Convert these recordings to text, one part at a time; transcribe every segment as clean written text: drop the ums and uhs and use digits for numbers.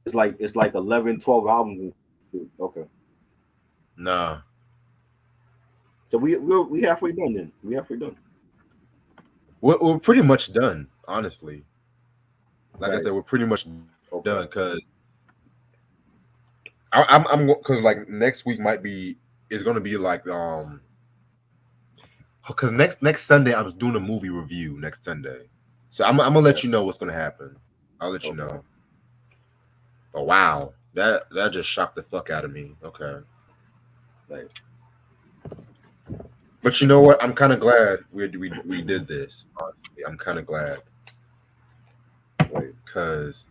it's like 11, 12 albums. Okay, Nah, so we halfway done then. We halfway done. we're pretty much done, honestly. Like I Right. said, we're pretty much done Okay. because I'm because like next week might be is gonna be like because next Sunday I was doing a movie review next Sunday, so I'm gonna Yeah. let you know what's gonna happen. I'll let you Okay. know. But wow, that just shocked the fuck out of me. Okay, Right. but you know what? I'm kind of glad we did this. Honestly, I'm kind of glad Right. because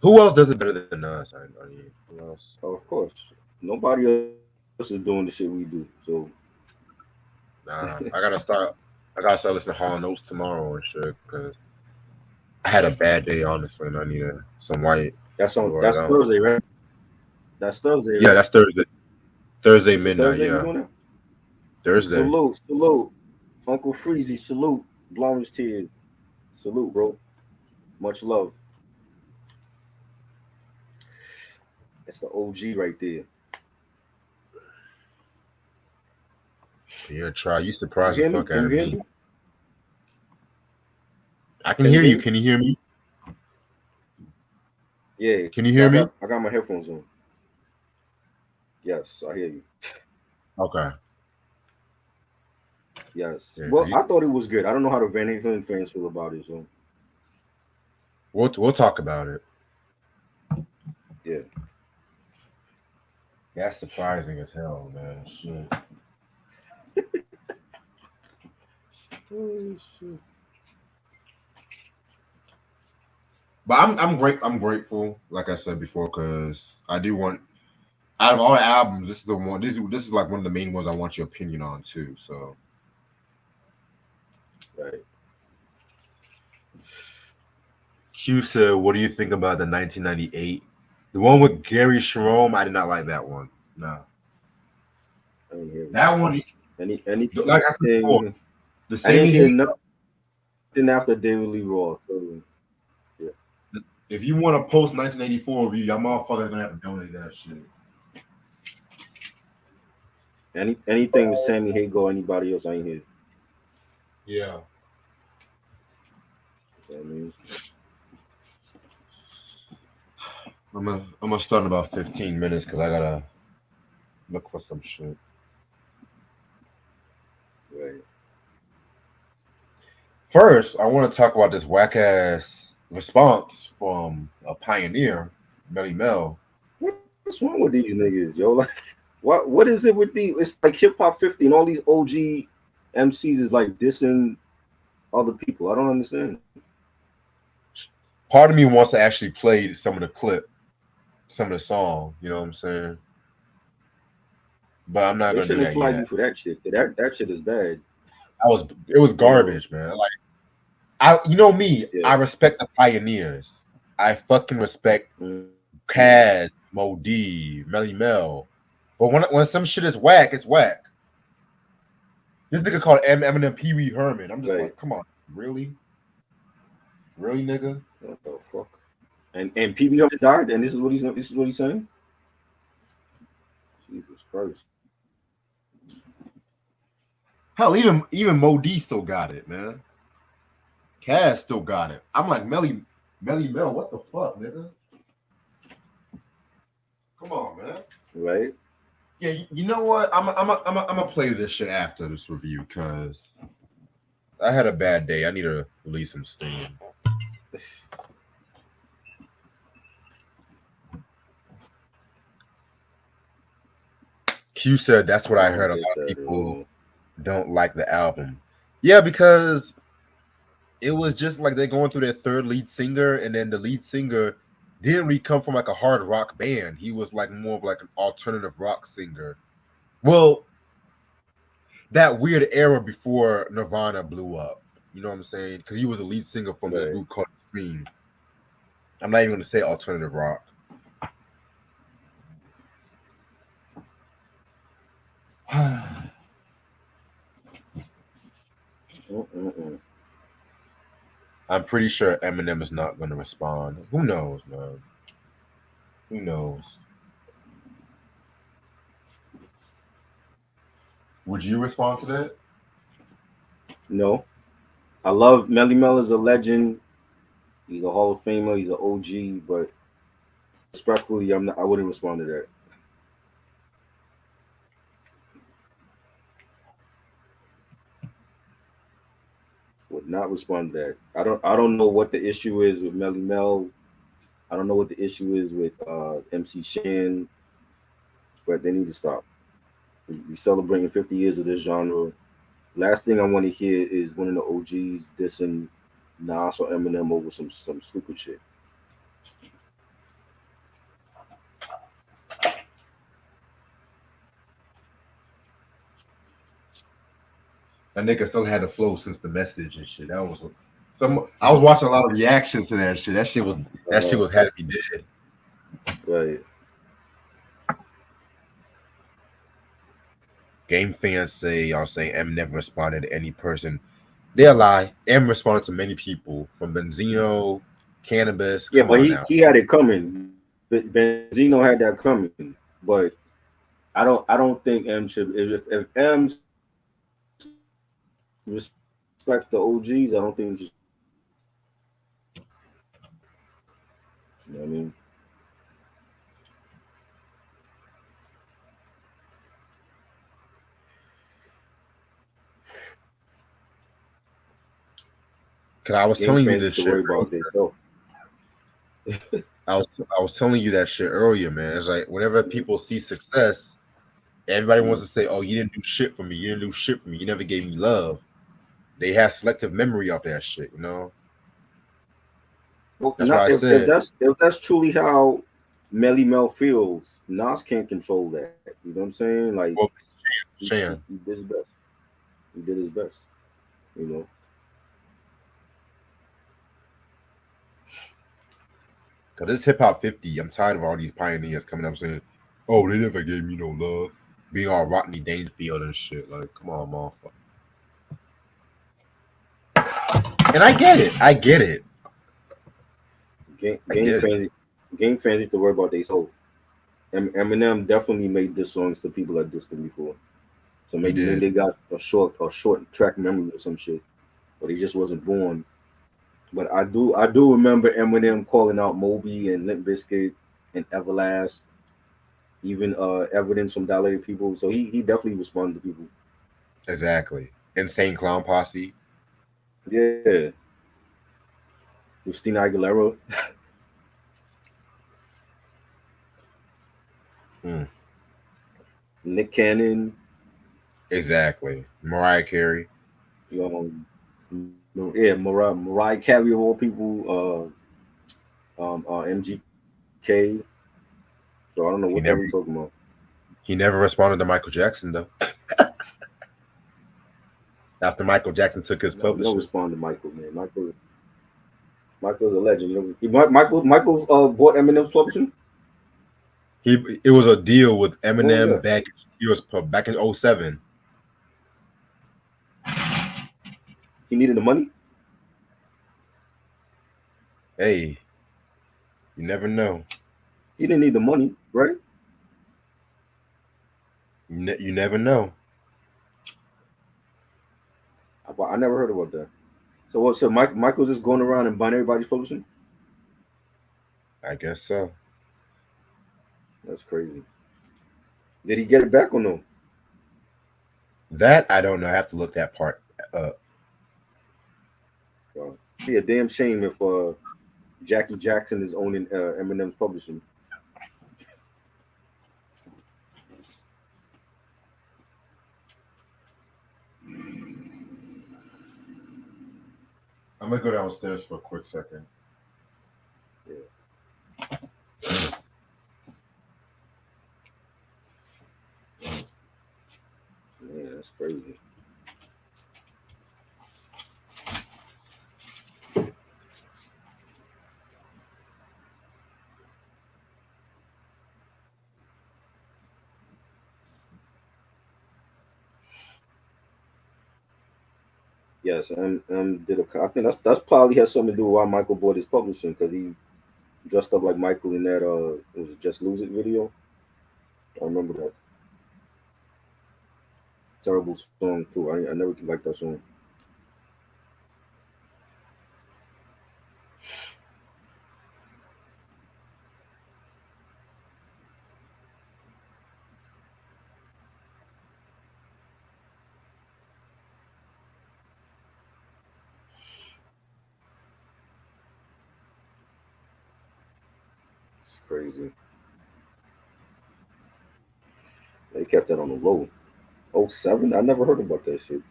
who else does it better than us? I mean, who else? Oh, of course. Nobody else is doing the shit we do. So Nah, I gotta start listening to Hall Notes tomorrow and shit because I had a bad day honestly, and I need some white. that's Thursday, right? That's Thursday, Yeah, right? that's Thursday Is it midnight. Thursday we Yeah, doing that? Thursday. Salute, salute. Uncle Freezy, salute. Blowing tears. Salute, bro. Much love. That's the OG right there. Yeah, try. You You surprised the hear me? fuck Can out you of hear me. me? I can Can you hear hear you. me? Can you hear me? Yeah. Can you So hear me? I got my headphones on. Yes, I hear you. Okay. Yes. Yeah, Well, I thought it was good. I don't know how the Van Halen fans feel about it. So we'll talk about it. yeah. That's surprising as hell, man. Shit. Oh, shit. But I'm great. I'm grateful, like I said before, because I do want out of all the albums, this is the one. This is like one of the main ones I want your opinion on too. So Right. Q said, "What do you think about the 1998? The one with Gary Sharon? I did not like that one. No, I didn't hear that one. Like I said before, anything. the I Sammy didn't hear Hagar. nothing after David Lee Roth. So yeah. If you want to post 1984 review, y'all motherfuckers gonna have to donate that shit. Anything with Sammy Hagar or anybody else, I ain't hear. Yeah, You know what I mean? I'm gonna start in about 15 minutes because I gotta look for some shit. Right. First, I want to talk about this whack ass response from a pioneer, Melly Mel. What's wrong with these niggas, yo? Like, what is it with these? It's like Hip Hop 50 and all these OG MCs is like dissing other people. I don't understand. Part of me wants to actually play some of the clip, some of the song. You know what I'm saying? But I'm not They gonna do shouldn't that flag yet. you for that shit. That shit is bad. It was You know. garbage, man. Like you know me, Yeah. I respect the pioneers. I fucking respect Mm. Kaz, Mo D, Melly Mel. But when some shit is whack, it's whack. This nigga called Eminem Pee Wee Herman. I'm just Right. like, come on, really, really, nigga. What the fuck? And PB died, and this is what he's saying. Jesus Christ. Hell, even Mo D still got it, man. Kaz still got it. I'm like Melly Mel. What the fuck, nigga? Come on, man. Right. Yeah, you know what? I'm gonna play this shit after this review because I had a bad day. I need to release some steam. Q said that's what I I don't heard. A get lot of that at people all. don't like the album. Yeah, because it was just like they're going through their third lead singer, and then the lead singer didn't really come from like a hard rock band. He was like more of like an alternative rock singer. Well, that weird era before Nirvana blew up. You know what I'm saying? Because he was the lead singer from this Right. group called Scream. I'm not even going to say alternative rock. Mm-mm-mm. I'm pretty sure Eminem is not going to respond. Who knows, man? Who knows? Would you respond to that? No, I love Melly Mel is a legend. He's a Hall of Famer. He's an OG. But respectfully, I'm not. I wouldn't respond to that. Would not respond to that. I don't know what the issue is with Melly Mel. I don't know what the issue is with MC Shan, but they need to stop. We celebrating 50 years of this genre. Last thing I want to hear is one of the OGs dissing Nas or Eminem over some stupid shit. That nigga still had the flow since the message and shit. That was some. I was watching a lot of reactions to that shit. That shit Uh, was had to be dead. right. Game fans say y'all say M never responded to any person. They lie. M responded to many people from Benzino, Cannabis. Yeah, Come but on he now. he had it coming. Benzino had that coming. But I don't think M should. If M respect the OGs, I don't think he should respond to any person. You know what I mean? Cause I was Game telling you fans this need to shit worry about earlier. themselves. I was telling you that shit earlier, man. It's like whenever people see success, everybody wants to say, "Oh, you didn't do shit for me. You didn't do shit for me. You never gave me love." They have selective memory of that shit, you know. Well, That's why not I said, if that's truly how Melly Mel feels. Nas can't control that. You know what I'm saying? Like well, he Shan, did his best. He did his best. You know. because this hip hop 50, I'm tired of all these pioneers coming up saying, "Oh, they never gave me no love," being all Rodney Dangerfield and shit. Like, come on, motherfucker. And I get it. I get it. Game, I game get it. fans, game fans need to worry about themselves. Eminem definitely made diss songs to people that dissed him before. So He maybe did. they got a short track memory or some shit, but he just wasn't born. But I do remember Eminem calling out Moby and Limp Bizkit and Everlast, even evidence from Dilated People. So he definitely responded to people. Exactly. Insane Clown Posse. Yeah, Christina Aguilera, Hmm. Nick Cannon, Exactly. Mariah Carey. um, yeah, Mariah Carey of all people, MGK. So I don't know what the hell we He talking never about. he never responded to Michael Jackson though. After Michael Jackson took his No, you don't publishing. respond to Michael, man. Michael's a legend. You know, Michael bought Eminem's publishing. It was a deal with When was Eminem that? back he was back in '07. He needed the money. Hey, you never know. He didn't need the money, right? You never know. I never heard about that. So what? So Michael's just going around and buying everybody's publishing. I guess so. That's crazy. Did he get it back or no? That I don't know. I have to look that part up. Be a damn shame if Jackie Jackson is owning Eminem's publishing. I'm gonna go downstairs for a quick second. Yeah, man, that's crazy. Yes, and did a. I think that's probably has something to do with why Michael bought his publishing because he dressed up like Michael in that it was a Just Lose It video. I remember that terrible song too. I never liked that song. It's crazy. They kept that on the low. Oh 07? I never heard about that shit.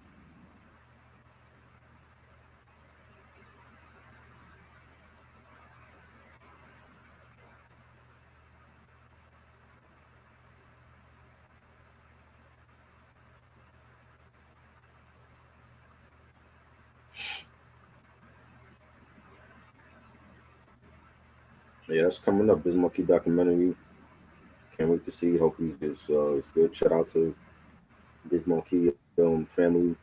Yeah, that's coming up. This monkey documentary. Can't wait to see. Hopefully, it's good. Shout out to this monkey family.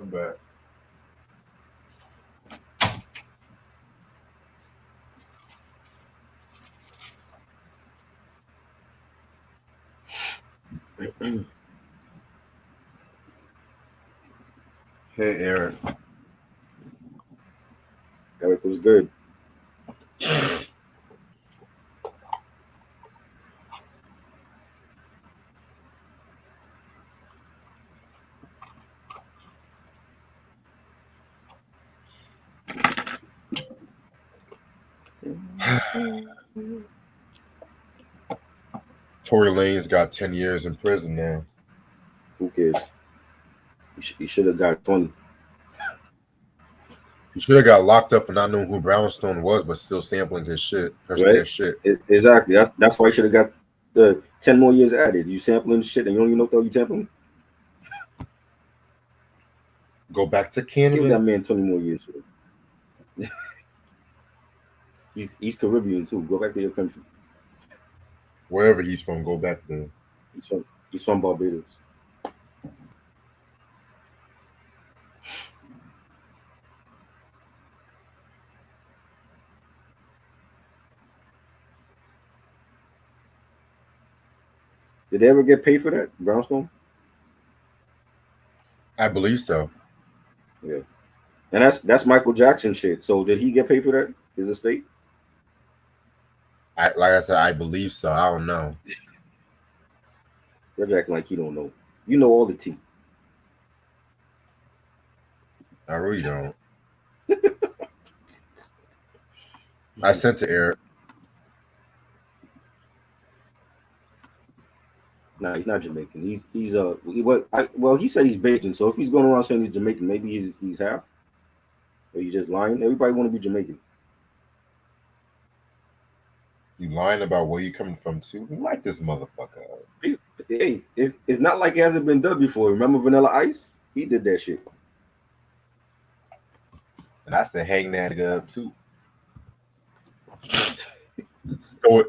I'm back. Hey, Eric. Eric was good. Tory Lane's got 10 years in prison now. Who cares? He should have got 20. He should have got locked up for not knowing who Brownstone was, but still sampling his shit, Right? their shit. Exactly. That's why he should have got the 10 more years added. You sampling shit and you don't even know what the hell you sampling. Go back to Give Canada, that man 20 more years. He's Caribbean too. Go back to your country. wherever he's from. Go back there. He's from he's from Barbados. Did they ever get paid for that brownstone? I believe so. Yeah. And that's Michael Jackson shit. So did he get paid for that? His estate? Like I said, I believe so. I don't know. They're acting like you don't know. You know all the tea. I really don't. I sent to Eric. Nah, he's not Jamaican. Well he said he's Bajan. So if he's going around saying he's Jamaican, maybe he's half. Or he's just lying. Everybody want to be Jamaican. You lying about where you coming from too? Like this motherfucker. Hey, it's not like it hasn't been done before. Remember Vanilla Ice? He did that shit. And I said, hang that nigga up too.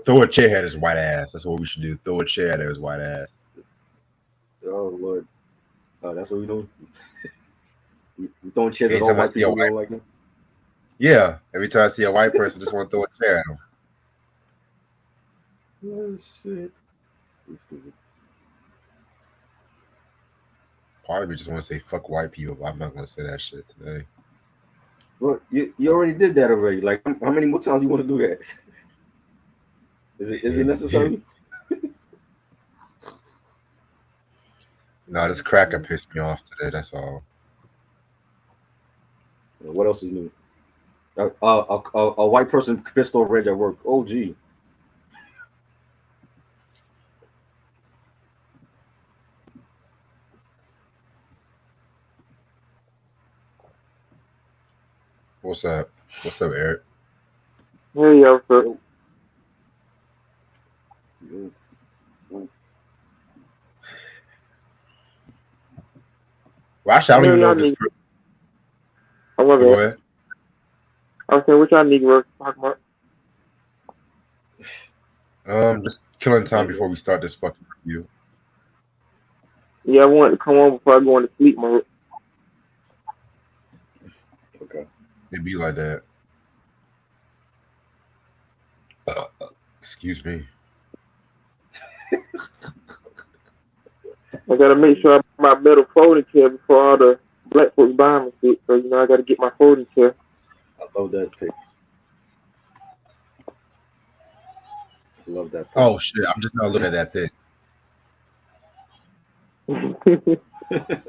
Throw a chair at his white ass. That's what we should do. Throw a chair at his white ass. Oh Lord. That's what we doing. We throwing chairs at all Anytime I white see a people. We white, don't like them. yeah. Every time I see a white person, I just want to throw a chair at him. Oh shit. You stupid. Part of me just want to say fuck white people, but I'm not gonna say that shit today. Well, you already did that already. Like how many more times you want to do that? Is it necessary? No, this cracker pissed me off today. That's all. What else is new? A white person pissed off Reg at work. Oh gee. What's up? What's up, Eric? Hey, Alfred. Yo. Actually, I don't Hell even know y'all if this. niggas. Oh, my Go bad. ahead. I was saying, what y'all niggas were talking about? Just killing time before we start this fucking review. Yeah, I wanted to come on before I go into sleep mode. Okay. It be like that. Excuse me. I gotta make sure I buy my metal folding chair before all the black folks buy me shit. So, I gotta get my folding chair. I love that pick. I love that pick. Oh shit! I'm just not looking at that pic.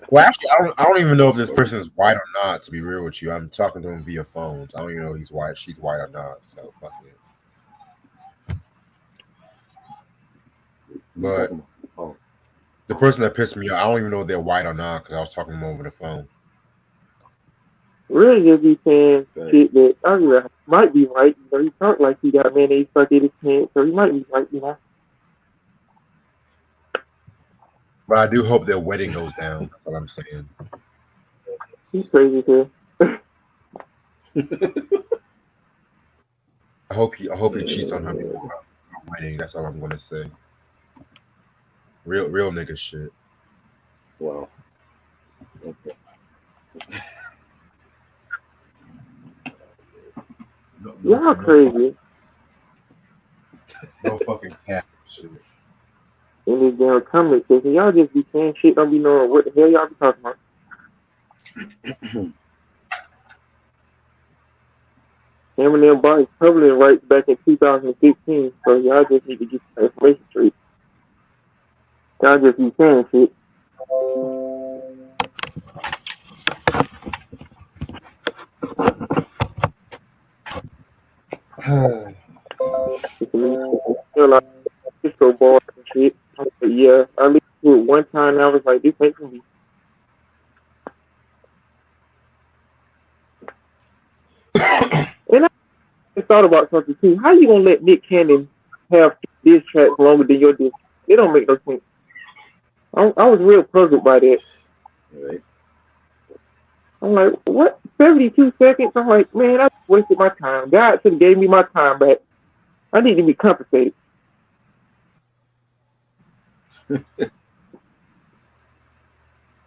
Well, actually, I don't even know if this person is white or not. To be real with you, I'm talking to him via phones. I don't even know if he's white, she's white or not. So fuck it. But Oh, the person that pissed me off, I don't even know if they're white or not because I was talking to them over the phone. Really just be saying right. shit that I mean, might be right. He talk like he got mayonnaise stuck in his pants, so he might be right. But I do hope their wedding goes down. That's what I'm saying. He's crazy too. I hope he cheats on her before her wedding. That's all I'm gonna say. Real nigga shit. Wow. Okay. Y'all crazy. No fucking cat shit. In this damn comment section, y'all just be saying shit, don't be knowing what the hell y'all be talking about. Eminem bought his publishing rights back in 2015, so y'all just need to get the information straight. Y'all just be saying shit. Feel like disco bars and shit. But yeah, I listened to it one time and I was like, this ain't for me. And I thought about something too. How you gonna let Nick Cannon have diss tracks longer than your diss? It don't make no sense. I was real puzzled by that. Right. I'm like, what? 72 seconds? I'm like, man, I wasted my time. God should have gave me my time back. I need to be compensated.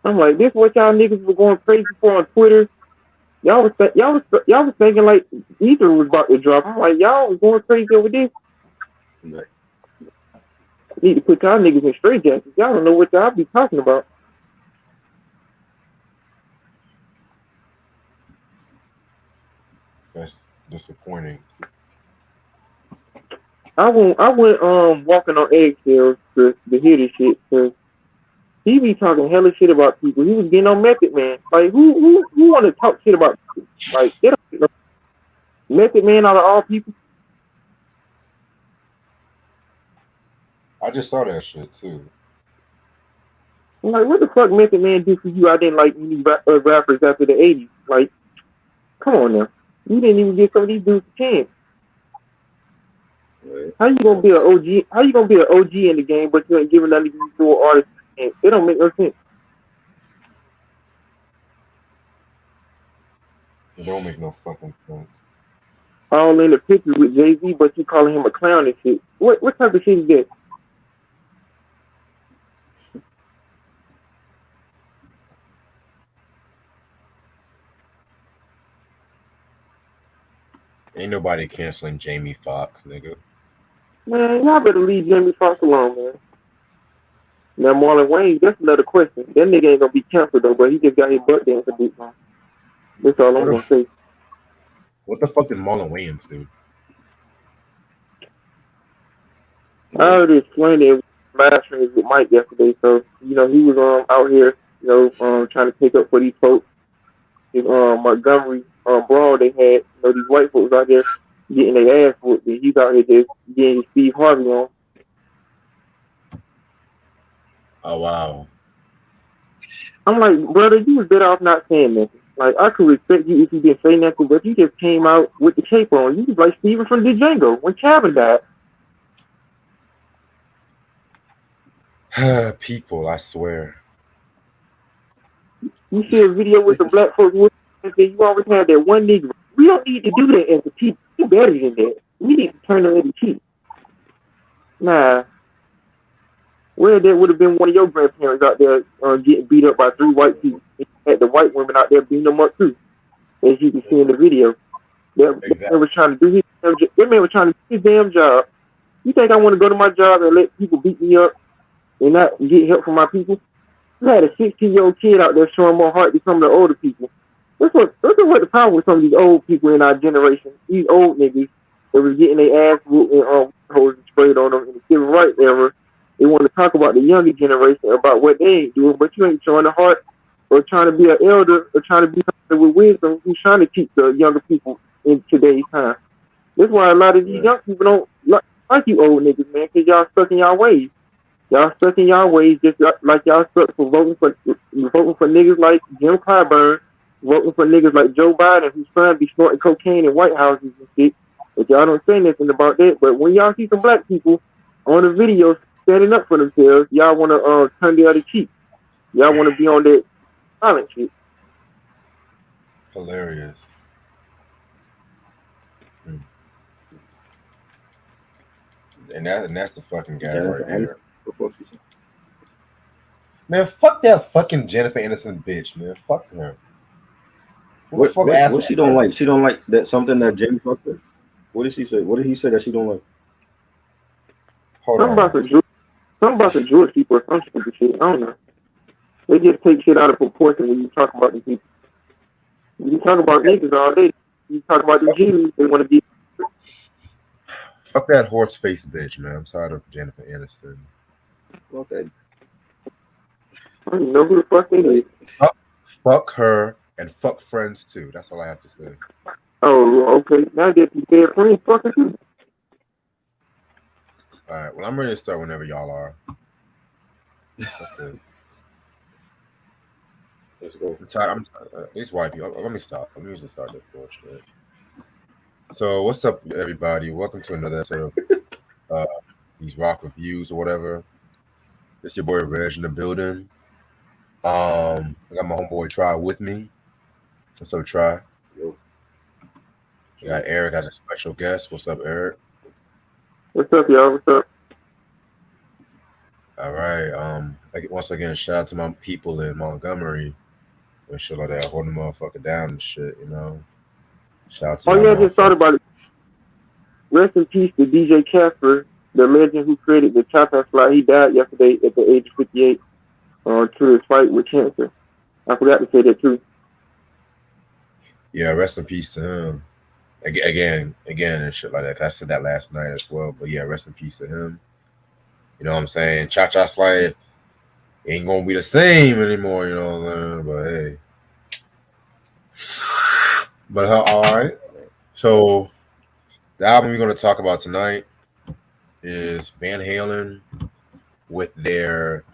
I'm like, this what y'all niggas were going crazy for on Twitter. Y'all was thinking like Ether was about to drop. I'm like, y'all was going crazy over this. Right. Need to put y'all niggas in straight jackets. Y'all don't know what y'all be talking about. That's disappointing. I went walking on eggshells to hear this shit because he be talking hella shit about people. He was getting on Method Man. Like who want to talk shit about people? Like they don't know. Method Man out of all people. I just saw that shit too. I'm like, what the fuck Method Man do for you? I didn't like any rappers after the '80s. Like, come on now. You didn't even give some of these dudes a chance. Right. How you gonna be an OG? How you gonna be an OG in the game, but you ain't giving none of these dual artists a chance? It don't make no sense. It don't make no fucking sense. All in the picture with Jay Z, but you calling him a clown and shit. What type of shit is that? Ain't nobody canceling Jamie Foxx, nigga. Man, y'all better leave Jamie Foxx alone, man. Now Marlon Wayne, that's another question. That nigga ain't gonna be canceled though, but he just got his butt danced a bit now. That's all I'm What gonna the say. what the fuck did Marlon Wayans do? I Right. already explained it mastering with Mike yesterday, so he was out here, trying to take up for these folks. In Montgomery brawl they had, these white folks out there getting their ass whooped, and he's out here just getting his Steve Harvey on. Oh wow. I'm like, brother, you was better off not saying nothing. Like, I could respect you if you didn't say nothing, but you just came out with the cape on. You was like Steven from Django when Cabin died. People, I swear. You see a video with the black folks with and say you always have that one nigga. We don't need to do that as a people. We better than that. We need to turn the other cheek. Nah, where that would have been one of your grandparents out there getting beat up by three white people. You had the white women out there beating them up too, as you can see in the video. That man Exactly. was trying to do his damn job. That man was trying to do his damn job. You think I want to go to my job and let people beat me up and not get help from my people? You had a 16-year-old kid out there showing more heart than some of the older people. That's what the problem with some of these old people in our generation. These old niggas that was getting their ass whooped and hose and sprayed on them in the civil rights era. They want to talk about the younger generation about what they ain't doing, but you ain't showing the heart or trying to be an elder or trying to be somebody with wisdom who's trying to teach the younger people in today's time. That's why a lot of these Right. young people don't like you old niggas, man, because y'all stuck in y'all ways. Y'all stuck in y'all ways just like y'all stuck for voting for niggas like Jim Clyburn, voting for niggas like Joe Biden, whose son be snorting cocaine in White Houses and shit. But y'all don't say nothing about that. But when y'all see some black people on the video standing up for themselves, y'all want to turn the other cheek. Y'all want to be on that silent shit. Hilarious. Mm. And that's the fucking guy Jennifer right Aniston. there. What the fuck she said? Man, fuck that fucking Jennifer Aniston bitch, man. Fuck her. Who the What fuck what asked what for she don't her? like? She don't like that something that Jamie fucked her. What did she say? What did he say that she don't like? Hold Something about on. the Jewish, something about the Jewish people or some stupid shit. I don't know. They just take shit out of proportion when you talk about the people. You talk about niggas all day. You talk about the Fuck, Jews. They want to be. fuck that horse face bitch, man. I'm tired of Jennifer Aniston. Fuck that. I don't even know who the fuck they is. Like, Fuck her and fuck friends too. That's all I have to say. Oh, okay. Now that you said friends, fucking too. All right. Well, I'm ready to start whenever y'all are. Okay. let's go. I'm tired. These white people. Let me stop. Let me just start this bullshit. So, what's up, everybody? Welcome to another episode of these rock reviews or whatever. It's your boy Reg in the building. I got my homeboy Try with me. What's up, Try? Yo, We got Eric as a special guest. What's up, Eric? What's up, y'all? What's up? All right. Once again, shout out to my people in Montgomery and shit like that, holding the motherfucker down and shit. Shout out to Oh y'all, yeah, I just thought motherfucker. about it. Rest in peace to DJ Casper, the legend who created the Chop and Fly. He died yesterday at the age of 58 through his fight with cancer. I forgot to say that too. Yeah, rest in peace to him. Again, and shit like that. 'Cause I said that last night as well. But yeah, rest in peace to him. You know what I'm saying? Cha Cha Slide ain't gonna be the same anymore. You know what I'm saying? But hey, all right. So the album we're gonna talk about tonight is Van Halen with their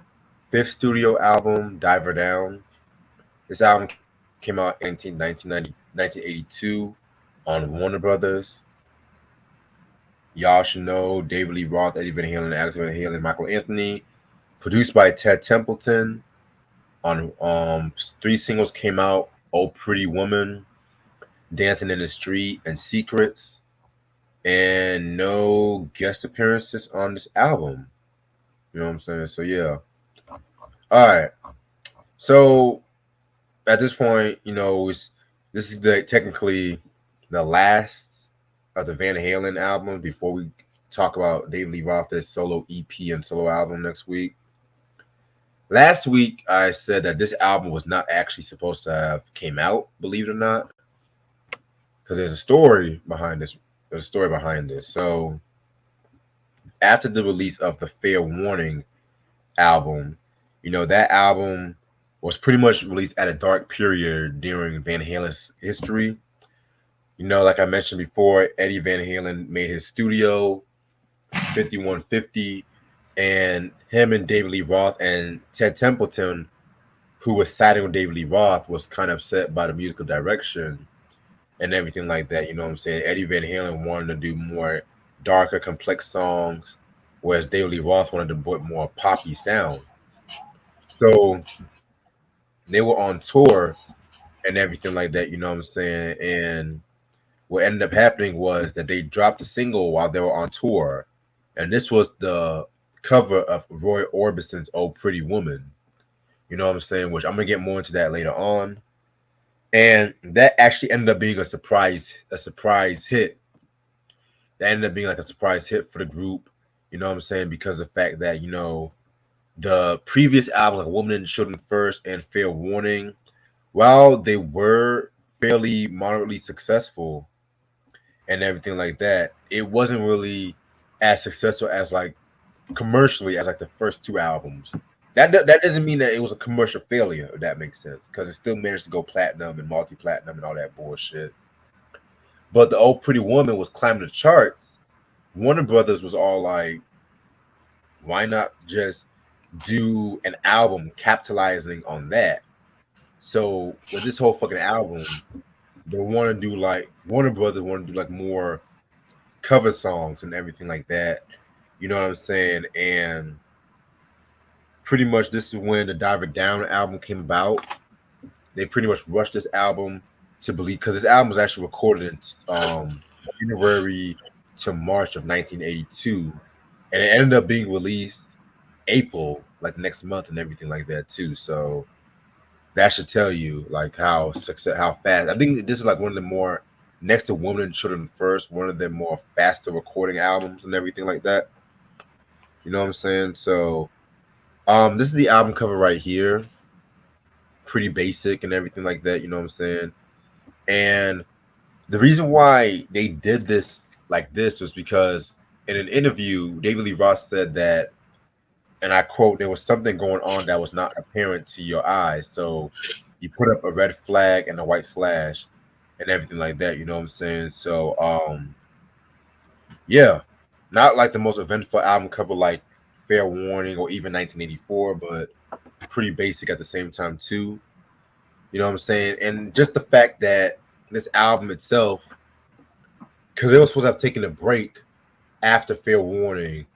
fifth studio album, Diver Down. This album came out in 1982 on Warner Brothers. Y'all should know David Lee Roth, Eddie Van Halen, Alex Van Halen, Michael Anthony. Produced by Ted Templeton. On three singles came out: "Oh Pretty Woman," "Dancing in the Street," and "Secrets." And no guest appearances on this album. You know what I'm saying? So yeah. All right. So at this point, this is technically the last of the Van Halen album before we talk about David Lee Roth's solo EP and solo album next week. Last week, I said that this album was not actually supposed to have came out, believe it or not, because there's a story behind this. There's a story behind this. So after the release of the Fair Warning album, that album was pretty much released at a dark period during Van Halen's history. Like I mentioned before, Eddie Van Halen made his studio 5150, and him and David Lee Roth and Ted Templeton, who was siding with David Lee Roth, was kind of upset by the musical direction and everything like that. You know what I'm saying? Eddie Van Halen wanted to do more darker, complex songs, whereas David Lee Roth wanted to put more poppy sound. So they were on tour and everything like that. You know what I'm saying? And what ended up happening was that they dropped a single while they were on tour, and this was the cover of Roy Orbison's "Oh Pretty Woman." You know what I'm saying? Which I'm gonna get more into that later on. And that actually ended up being a surprise hit. That ended up being like a surprise hit for the group. You know what I'm saying? Because of the fact that the previous album, like "Woman and Children First" and "Fair Warning," while they were fairly moderately successful and everything like that, it wasn't really as successful as like commercially as like the first two albums. That doesn't mean that it was a commercial failure, if that makes sense, because it still managed to go platinum and multi platinum and all that bullshit. But the "Oh Pretty Woman" was climbing the charts. Warner Brothers was all like, "Why not just do an album capitalizing on that?" So with this whole fucking album, they want to do like Warner Brothers want to do like more cover songs and everything like that. You know what I'm saying? And pretty much this is when the Diver Down album came about. They pretty much rushed this album to believe because this album was actually recorded in January to March of 1982, and it ended up being released April, like next month, and everything like that too. So that should tell you like how fast. I think this is like one of the more next to Women and Children First, one of the more faster recording albums and everything like that. You know what I'm saying? So this is the album cover right here. Pretty basic and everything like that, you know what I'm saying? And the reason why they did this like this was because in an interview, David Lee Roth said that, and I quote, there was something going on that was not apparent to your eyes. So you put up a red flag and a white slash and everything like that, you know what I'm saying? So yeah, not like the most eventful album cover like Fair Warning or even 1984, but pretty basic at the same time too. You know what I'm saying? And just the fact that this album itself, because they were supposed to have taken a break after Fair Warning.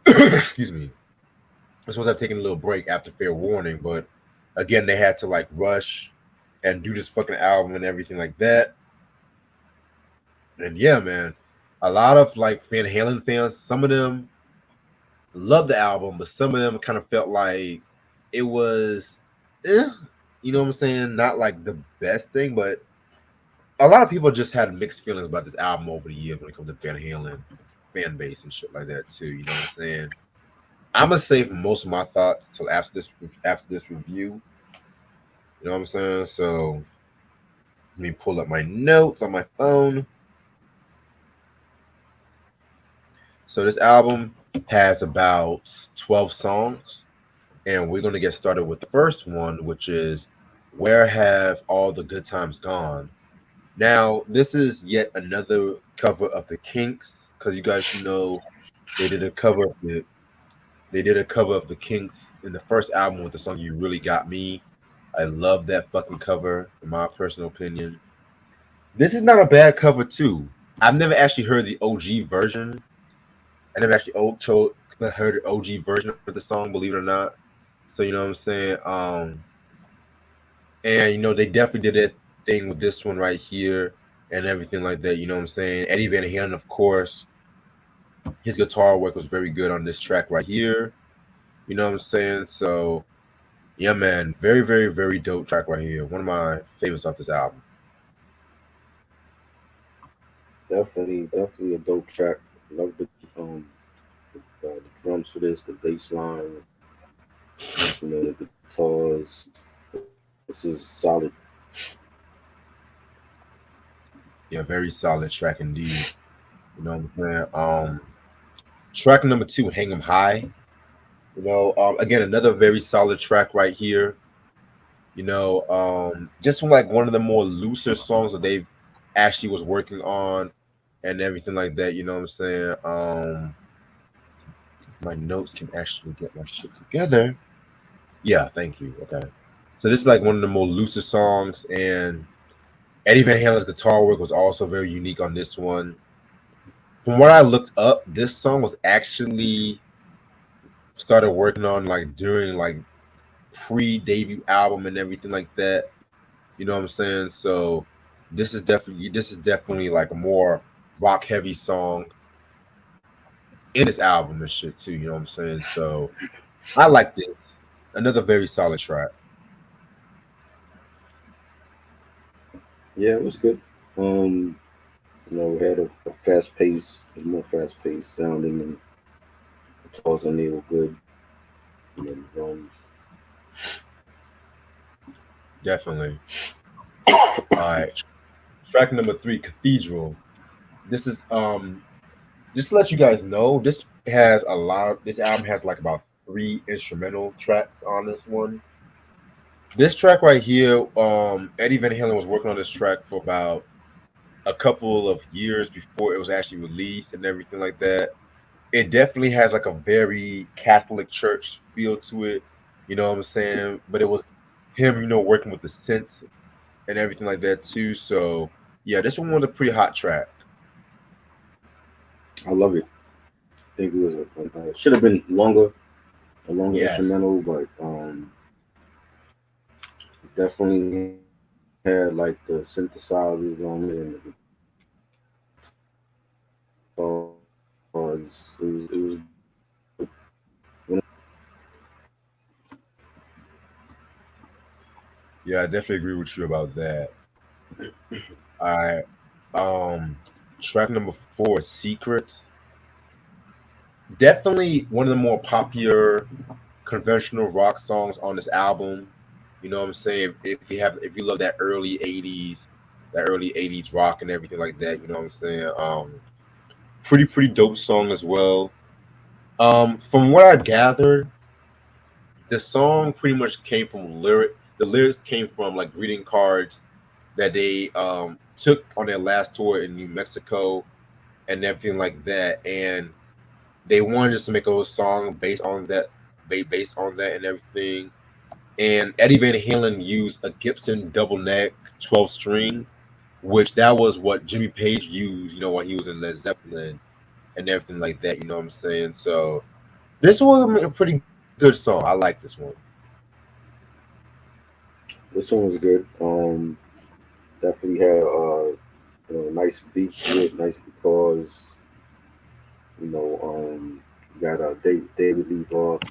Excuse me. They're supposed to have taken a little break after Fair Warning, but again, they had to like rush and do this fucking album and everything like that. And yeah, man, a lot of like Van Halen fans, some of them loved the album, but some of them kind of felt like it was, eh, you know what I'm saying? Not like the best thing, but a lot of people just had mixed feelings about this album over the years when it comes to Van Halen fan base and shit like that too. You know what I'm saying? I'm gonna save most of my thoughts till after this review. You know what I'm saying? So let me pull up my notes on my phone. So this album has about 12 songs, and we're gonna get started with the first one, which is "Where Have All the Good Times Gone." Now, this is yet another cover of the Kinks, because you guys know they did a cover of the they did a cover of the Kinks in the first album with the song "You Really Got Me." I love that fucking cover, in my personal opinion. This is not a bad cover too. I've never actually heard the OG version. I never actually heard the OG version of the song, believe it or not. So you know what I'm saying. And they definitely did that thing with this one right here and everything like that. You know what I'm saying. Eddie Van Halen, of course, his guitar work was very good on this track right here. You know what I'm saying. So yeah, man, very, very, very dope track right here. One of my favorites off this album. Definitely a dope track. Love the drums for this, the bass line, the guitars. This is solid. Yeah, very solid track indeed. You know what I'm saying. Track number two, "Hang 'Em High." Again, another very solid track right here. Just like one of the more looser songs that they actually was working on and everything like that. You know what I'm saying. My notes can actually get my shit together. Yeah, thank you. Okay, so this is like one of the more looser songs, and Eddie Van Halen's guitar work was also very unique on this one. From what I looked up, this song was actually started working on like during like pre-debut album and everything like that. You know what I'm saying? So this is definitely like a more rock heavy song in this album and shit too. You know what I'm saying? So I like this. Another very solid track. Yeah, it was good. Um, we had a fast pace, more fast paced sounding, and the guitars on there were good. And then Definitely. All right. Track number three, Cathedral. This is just to let you guys know, this album has like about three instrumental tracks on this one. This track right here, Eddie Van Halen was working on this track for about a couple of years before it was actually released and everything like that. It definitely has like a very Catholic church feel to it, you know what I'm saying? But it was him, working with the synths and everything like that too. So yeah, this one was a pretty hot track. I love it. I think it was should have been longer, a longer Yes. instrumental, but definitely had like the synthesizers on it and the guitars. It was Yeah, I definitely agree with you about that. I um Track number four, Secrets. Definitely one of the more popular conventional rock songs on this album. You know what I'm saying? If you love that early 80s rock and everything like that, you know what I'm saying? Pretty dope song as well. From what I gathered, the song pretty much came from lyric. The lyrics came from like greeting cards that they took on their last tour in New Mexico and everything like that. And they wanted just to make a whole song based on that and everything. And Eddie Van Halen used a Gibson double neck 12 string, which that was what Jimmy Page used, when he was in Led Zeppelin and everything like that. You know what I'm saying? So this was a pretty good song. I like this one. this one was good. Definitely had nice beat to it, nice guitars. Got David Lee Roth,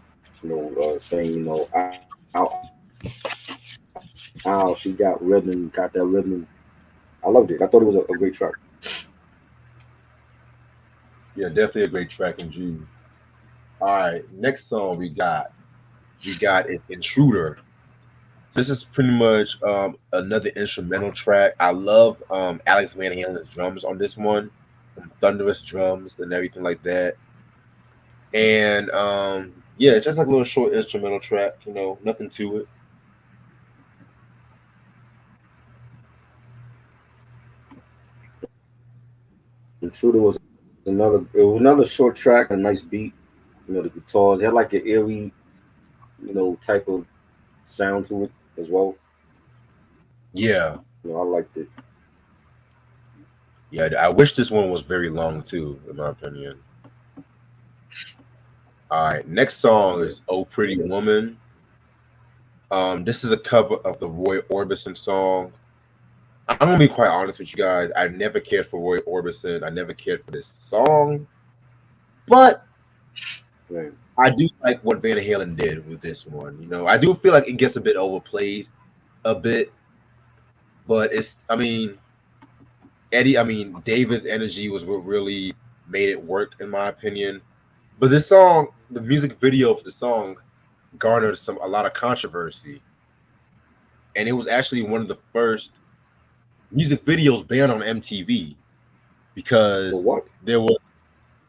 saying ow, she got rhythm, got that rhythm. I loved it. I thought it was a great track. Yeah, definitely a great track in June. All right, next song we got is Intruder. This is pretty much another instrumental track. I love Alex Van Halen's drums on this one, thunderous drums and everything like that. And yeah, it's just like a little short instrumental track. Nothing to it. Intruder was another short track, a nice beat. The guitars it had like an eerie, type of sound to it as well. Yeah, I liked it. yeah. I wish this one was very long too, in my opinion. All right, next song Yeah. is "Oh Pretty Woman." This is a cover of the Roy Orbison song. I'm gonna be quite honest with you guys. I never cared for Roy Orbison. I never cared for this song, but Right. I do like what Van Halen did with this one. I do feel like it gets a bit overplayed, a bit, but David's energy was what really made it work, in my opinion. But this song, the music video for the song, garnered a lot of controversy, and it was actually one of the first music videos banned on MTV For because what? there was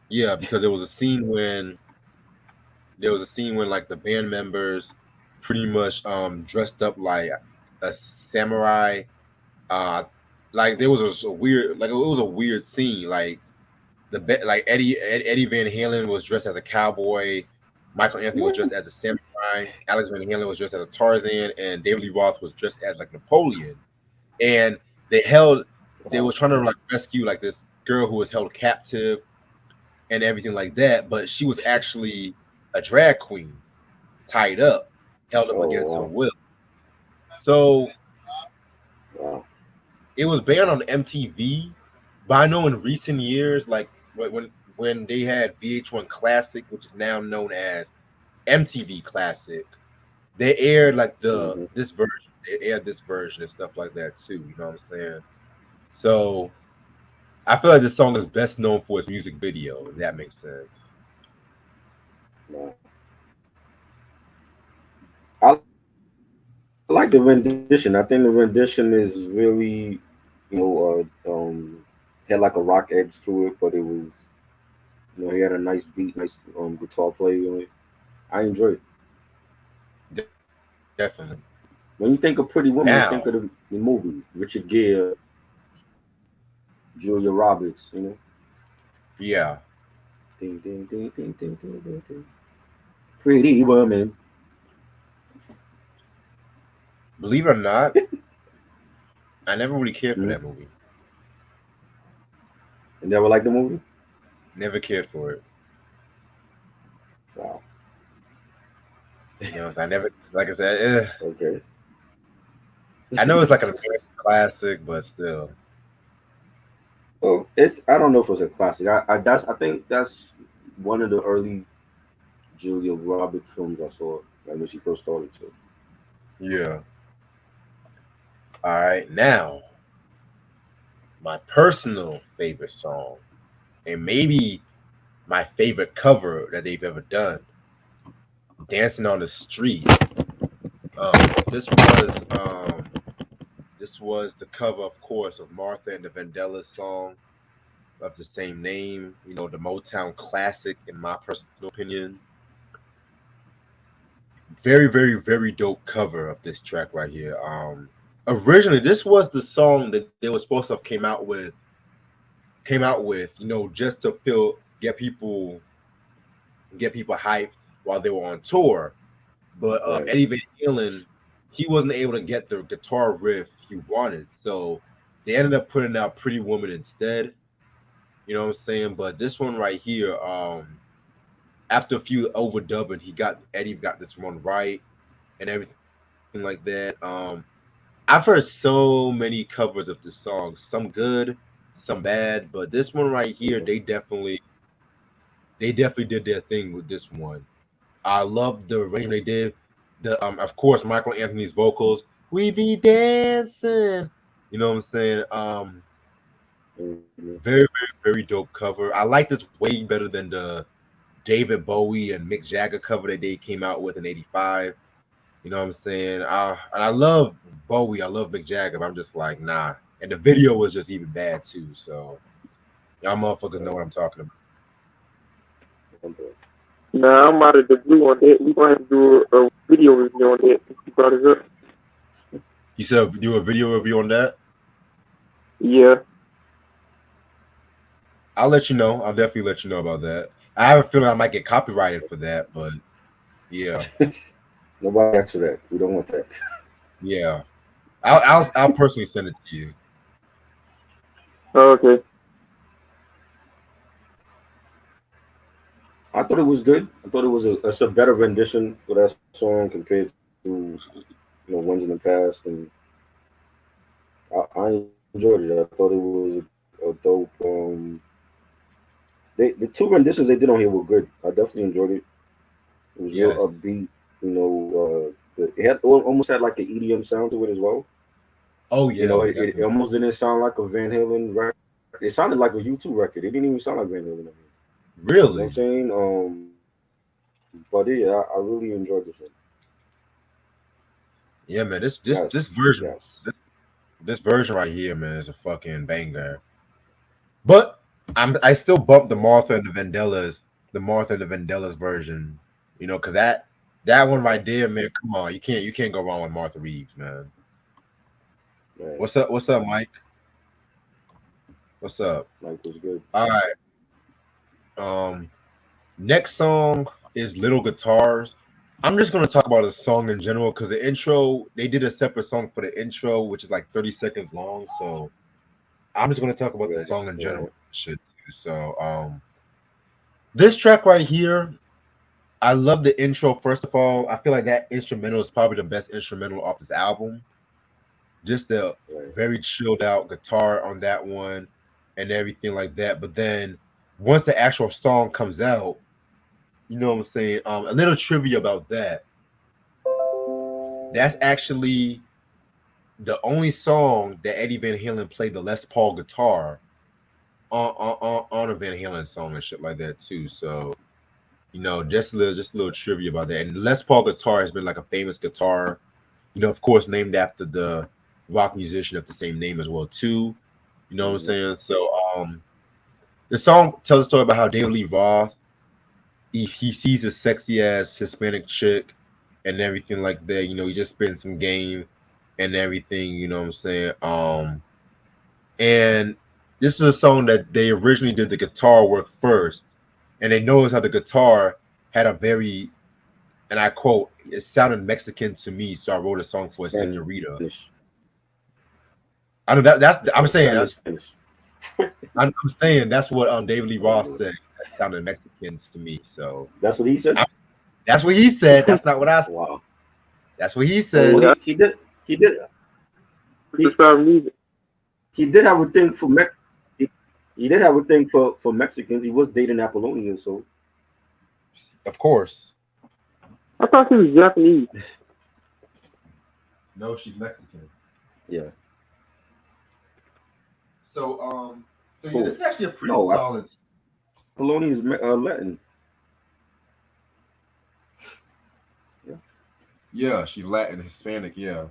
because there was a scene when like the band members pretty much dressed up like a samurai. uh like there was a weird, like it was a weird scene. Like like Eddie Van Halen was dressed as a cowboy, Michael Anthony was What? dressed as a samurai, Alex Van Halen was dressed as a Tarzan, and David Lee Roth was dressed as like Napoleon. And they held they Wow. were trying to like rescue like this girl who was held captive and everything like that, but she was actually a drag queen tied up. held up Oh against her wow, will. So wow. it was banned on MTV, but I know in recent years, like when they had VH1 Classic, which is now known as MTV Classic, they aired like the Hmm. this version. They aired this version and stuff like that too. You know what I'm saying? So I feel like this song is best known for its music video. If that makes sense. Wow. I like the rendition. I think the rendition is really, you know, had like a rock edge to it, but it was, he had a nice beat, nice guitar play on it. I enjoyed it. Definitely. When you think of Pretty Now, Woman, you think of the movie, Richard Gere, Julia Roberts, yeah, Ding, ding, ding, ding, ding, ding, ding, ding. Pretty Woman. believe it or not, I never really cared for Hmm. that movie. You never liked the movie? Never cared for it. Wow. You know, I never, like I said, Okay. I know it's like an American classic, but still, Well, I don't know if it's a classic. I think that's one of the early Julia Roberts films I saw, like when she first started. So yeah. All right, now my personal favorite song, and maybe my favorite cover that they've ever done, "Dancing on the Street." This was the cover, of course, of Martha and the Vandellas song of the same name. You know, the Motown classic, in my personal opinion. Very, very, very dope cover of this track right here. Originally, this was the song that they were supposed to have came out with, just to get people hyped while they were on tour. But right. Eddie Van Halen, he wasn't able to get the guitar riff he wanted, so they ended up putting out "Pretty Woman" instead. You know what I'm saying? But this one right here, after a few overdubbing, Eddie got this one right and everything like that. I've heard so many covers of this song, some good, some bad, but this one right here, Hmm. they definitely did their thing with this one. I love the arrangement they did. Of course, Michael Anthony's vocals. We be dancing. You know what I'm saying? Hmm. Very, very, very dope cover. I like this way better than the David Bowie and Mick Jagger cover that they came out with in '85. You know what I'm saying? And I love Bowie. I love Mick Jagger, but I'm just like, nah. And the video was just even bad too. So y'all motherfuckers know Right. what I'm talking about. Okay. Nah, I'm out of the blue on that. We gonna have to do a video review on that since you brought it up. You said do a video review on that? Yeah. I'll let you know. I'll definitely let you know about that. I have a feeling I might get copyrighted for that, but yeah, Nobody asked for that. We don't want that. yeah. I'll personally send it to you. Okay. I thought it was good. I thought it's a better rendition for that song compared to ones in the past, and I enjoyed it. I thought it was a dope. The two renditions they did on here were good. I definitely enjoyed it. It was real Yes. upbeat. It had almost had like an EDM sound to it as well. Oh You know, yeah, it definitely. almost didn't sound like a Van Halen record. It sounded like a U2 record. It didn't even sound like Van Halen. You know what I'm Really? saying? But yeah, I really enjoyed this one. Yeah, man. This Yes, this this version, yes. this version right here, man, is a fucking banger. But I still bump the Martha and the Vandellas version, because that one right there, man. Come on, you can't go wrong with Martha Reeves, man. Man, What's up? What's up, Mike? What's up? Mike was good. All right. Um, Next song is Little Guitars. I'm just gonna talk about the song in general because the intro, they did a separate song for the intro, which is like 30 seconds long. So I'm just gonna talk about the Right, song in general. right. Shit. So this track right here, I love the intro. First of all, I feel like that instrumental is probably the best instrumental off this album. Just the Right. very chilled out guitar on that one and everything like that. But then once the actual song comes out, you know what I'm saying? A little trivia about that. That's actually the only song that Eddie Van Halen played the Les Paul guitar on a Van Halen song and shit like that too. So just a little trivia about that. And Les Paul guitar has been like a famous guitar, of course, named after the rock musician of the same name as well too. You know what I'm Mm-hmm. saying? So the song tells a story about how David Lee Roth he sees a sexy ass Hispanic chick and everything like that. He just spent some game and everything. You know what I'm saying? And this is a song that they originally did the guitar work first, and they noticed how the guitar had a very, and I quote, "It sounded Mexican to me, so I wrote a song for a Spanish. senorita." I know that's It I'm saying sounded that's Spanish. I'm saying that's what David Lee Oh, Roth Lord. said. It sounded Mexicans to me, so That's what he said. that's what he said. That's not what I. Wow. That's what he Hey, said. Well, I he did the he style of music. he did have a thing for he, he did have a thing for Mexicans. He was dating Apollonia, so Of course. I thought she was Japanese. No, she's Mexican. yeah. So so yeah, this Oh is actually a pretty no, solid. Apollonia is Latin. Yeah. Yeah, she's Latin, Hispanic. Yeah.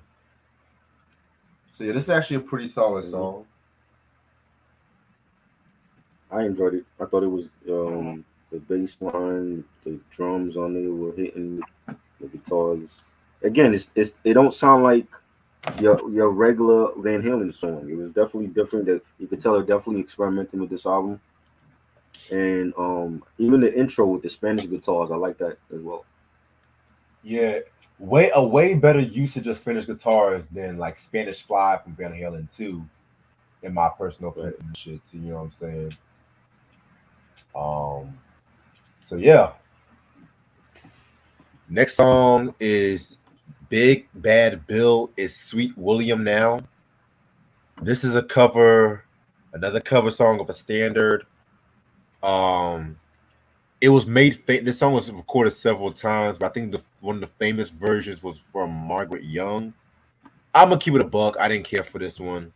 So yeah, this is actually a pretty solid Hmm. song. I enjoyed it. I thought it was the bass line, the drums on it were hitting the guitars. Again, it don't sound like your regular Van Halen song. It was definitely different. That you could tell they're definitely experimenting with this album. And even the intro with the Spanish guitars, I like that as well. Yeah, way better usage of Spanish guitars than like Spanish Fly from Van Halen too, in my personal Right. opinion. And shit, you know what I'm saying? Um, so yeah, next song is Big Bad Bill is Sweet William now. This is another cover song of a standard. Um, it was this song was recorded several times, but I think the one of the famous versions was from Margaret Young. I'm gonna keep it a buck. I didn't care for this one. I'm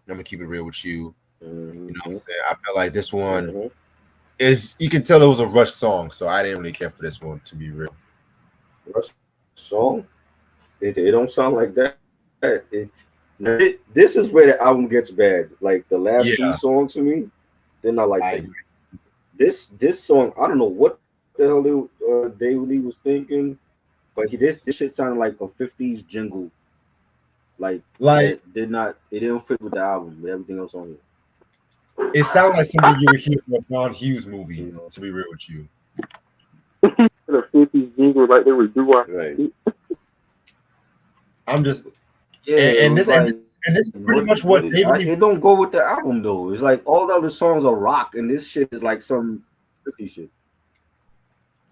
gonna keep it real with you. You know what I'm Hmm. saying? I felt like this one Hmm. is you can tell it was a rush song, so I didn't really care for this one to be real. Rush song. It don't sound like that. This is where the album gets bad. Like the last three Yeah, songs for me, they're not like I that. agree. This song, I don't know what the hell David Lee was thinking, but this shit sounded like a '50s jingle. Like Like that did not it didn't fit with the album with everything else on it sounded like something you would hear from a John Hughes here. movie. To be real with you, In a 50s jingle like they would do. Right. I'm just Yeah, and, it and was this and like this and this is pretty much what what is David Lee. it don't go with the album though. It's like all the other songs are rock and this shit is like some 50 shit.